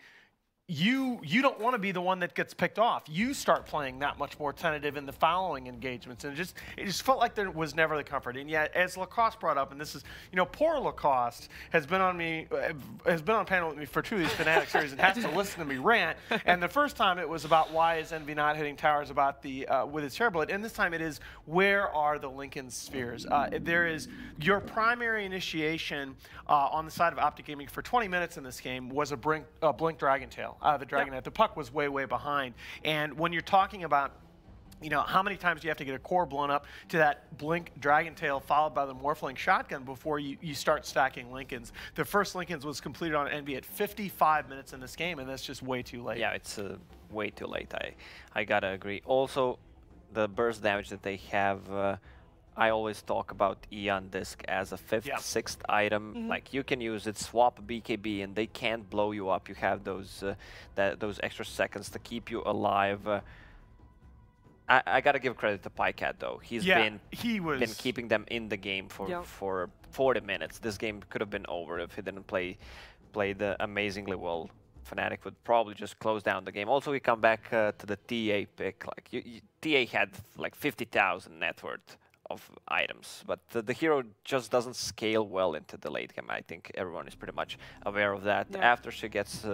you don't want to be the one that gets picked off. You start playing that much more tentative in the following engagements, and it just felt like there was never the comfort. And yet, as Lacoste brought up, and this is, poor Lacoste has been on panel with me for 2 of these Fnatic series and has to listen to me rant. And the first time it was about why is Envy not hitting towers about the with his Terrorblade, and this time it is where are the Lincoln spheres? There is your primary initiation on the side of OpTic Gaming for 20 minutes in this game was a Blink Dragon Tail. The Dragon Knight. The puck was way, way behind. And when you're talking about, how many times do you have to get a core blown up to that Blink Dragon Tail followed by the Morphling shotgun before you start stacking Lincolns? The first Lincolns was completed on Envy at 55 minutes in this game, and that's just way too late. Yeah, it's way too late. I gotta agree. Also, the burst damage that they have, I always talk about Eon Disc as a 5th, 6th item. Like, you can use it, swap BKB, and they can't blow you up. You have those extra seconds to keep you alive. I gotta give credit to Pycat though. He's been keeping them in the game for 40 minutes. This game could have been over if he didn't play amazingly well. Fnatic would probably just close down the game. Also, we come back to the TA pick. Like, TA had like 50,000 net worth of items, but the hero just doesn't scale well into the late game. I think everyone is pretty much aware of that. After she gets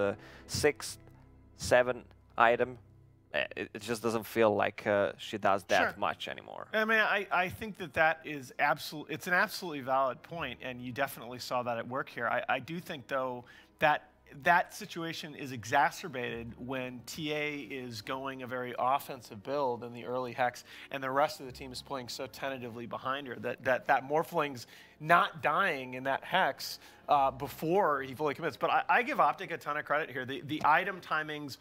6th, 7th item, it just doesn't feel like she does that much anymore. I mean, I think that is it's an absolutely valid point, and you definitely saw that at work here. I do think though that situation is exacerbated when TA is going a very offensive build in the early Hex, and the rest of the team is playing so tentatively behind her that Morphling's not dying in that Hex before he fully commits. But I give OpTic a ton of credit here. The item timings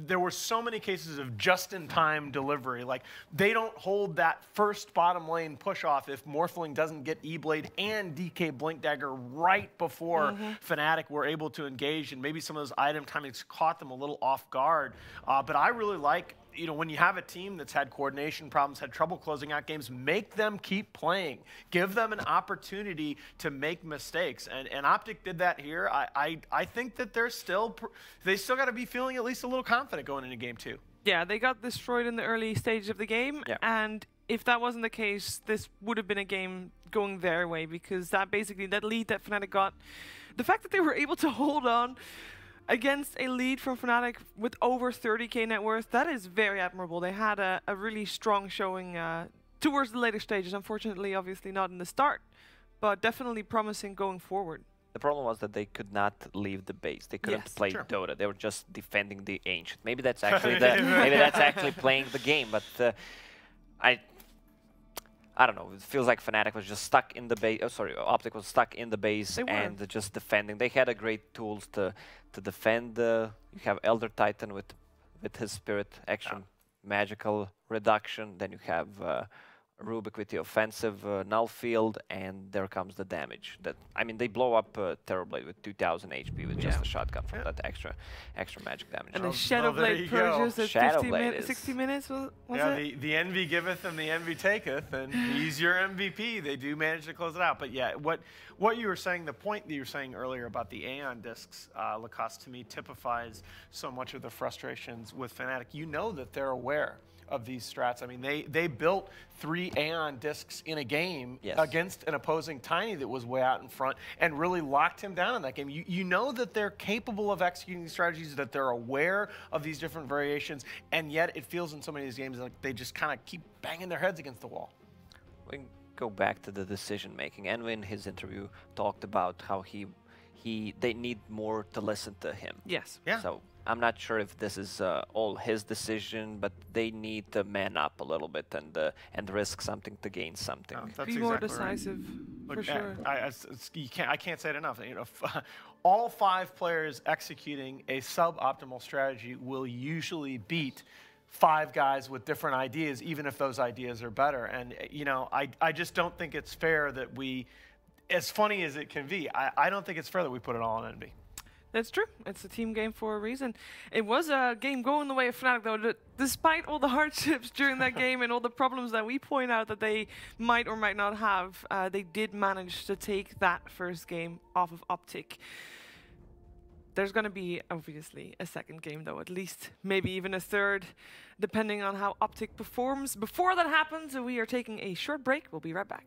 there were so many cases of just-in-time delivery. Like, they don't hold that first bottom lane push-off if Morphling doesn't get E-Blade and DK Blink Dagger right before Fnatic were able to engage, and maybe some of those item timings caught them a little off guard. But I really like, when you have a team that's had coordination problems, had trouble closing out games, make them keep playing. Give them an opportunity to make mistakes. And OpTic did that here. I think that they still got to be feeling at least a little confident going into game 2. Yeah, they got destroyed in the early stage of the game. And if that wasn't the case, this would have been a game going their way, because that lead that Fnatic got, the fact that they were able to hold on against a lead from Fnatic with over 30k net worth, that is very admirable. They had a really strong showing towards the later stages. Unfortunately, obviously not in the start, but definitely promising going forward. The problem was that they could not leave the base. They couldn't play Dota. They were just defending the Ancient. Maybe that's actually maybe that's actually playing the game. But I don't know. It feels like Fnatic was just stuck in the base. Oh, sorry, OpTic was stuck in the base and just defending. They had a great tools to defend. You have Elder Titan with his Spirit Action, magical reduction. Then you have Rubik with the offensive null field, and there comes the damage. They blow up Terrorblade with 2000 HP with just a shotgun from that extra magic damage. And the Shadowblade purges at 60 minutes, was it? The envy giveth and the envy taketh, and he's your MVP. They do manage to close it out. But yeah, what you were saying, the point that you were saying earlier about the Aeon discs, Lacoste, to me typifies so much of the frustrations with Fnatic. You know that they're aware of these strats. I mean, they built 3 Aeon discs in a game against an opposing Tiny that was way out in front and really locked him down in that game. You know that they're capable of executing these strategies, that they're aware of these different variations, and yet it feels in so many of these games like they just kind of keep banging their heads against the wall. We can go back to the decision making. And in his interview talked about how they need more to listen to him. Yes. Yeah. So I'm not sure if this is all his decision, but they need to man up a little bit and risk something to gain something. Oh, that's Be more exactly decisive, right. for sure. I can't say it enough. You know, all 5 players executing a suboptimal strategy will usually beat 5 guys with different ideas, even if those ideas are better. And you know, I just don't think it's fair that we, as funny as it can be, I don't think it's fair that we put it all on Envy. That's true. It's a team game for a reason. It was a game going the way of Fnatic, though. Despite all the hardships during that game and all the problems that we point out that they might or might not have, they did manage to take that first game off of OpTic. There's going to be, obviously, a second game, though, at least maybe even a third, depending on how OpTic performs. Before that happens, we are taking a short break. We'll be right back.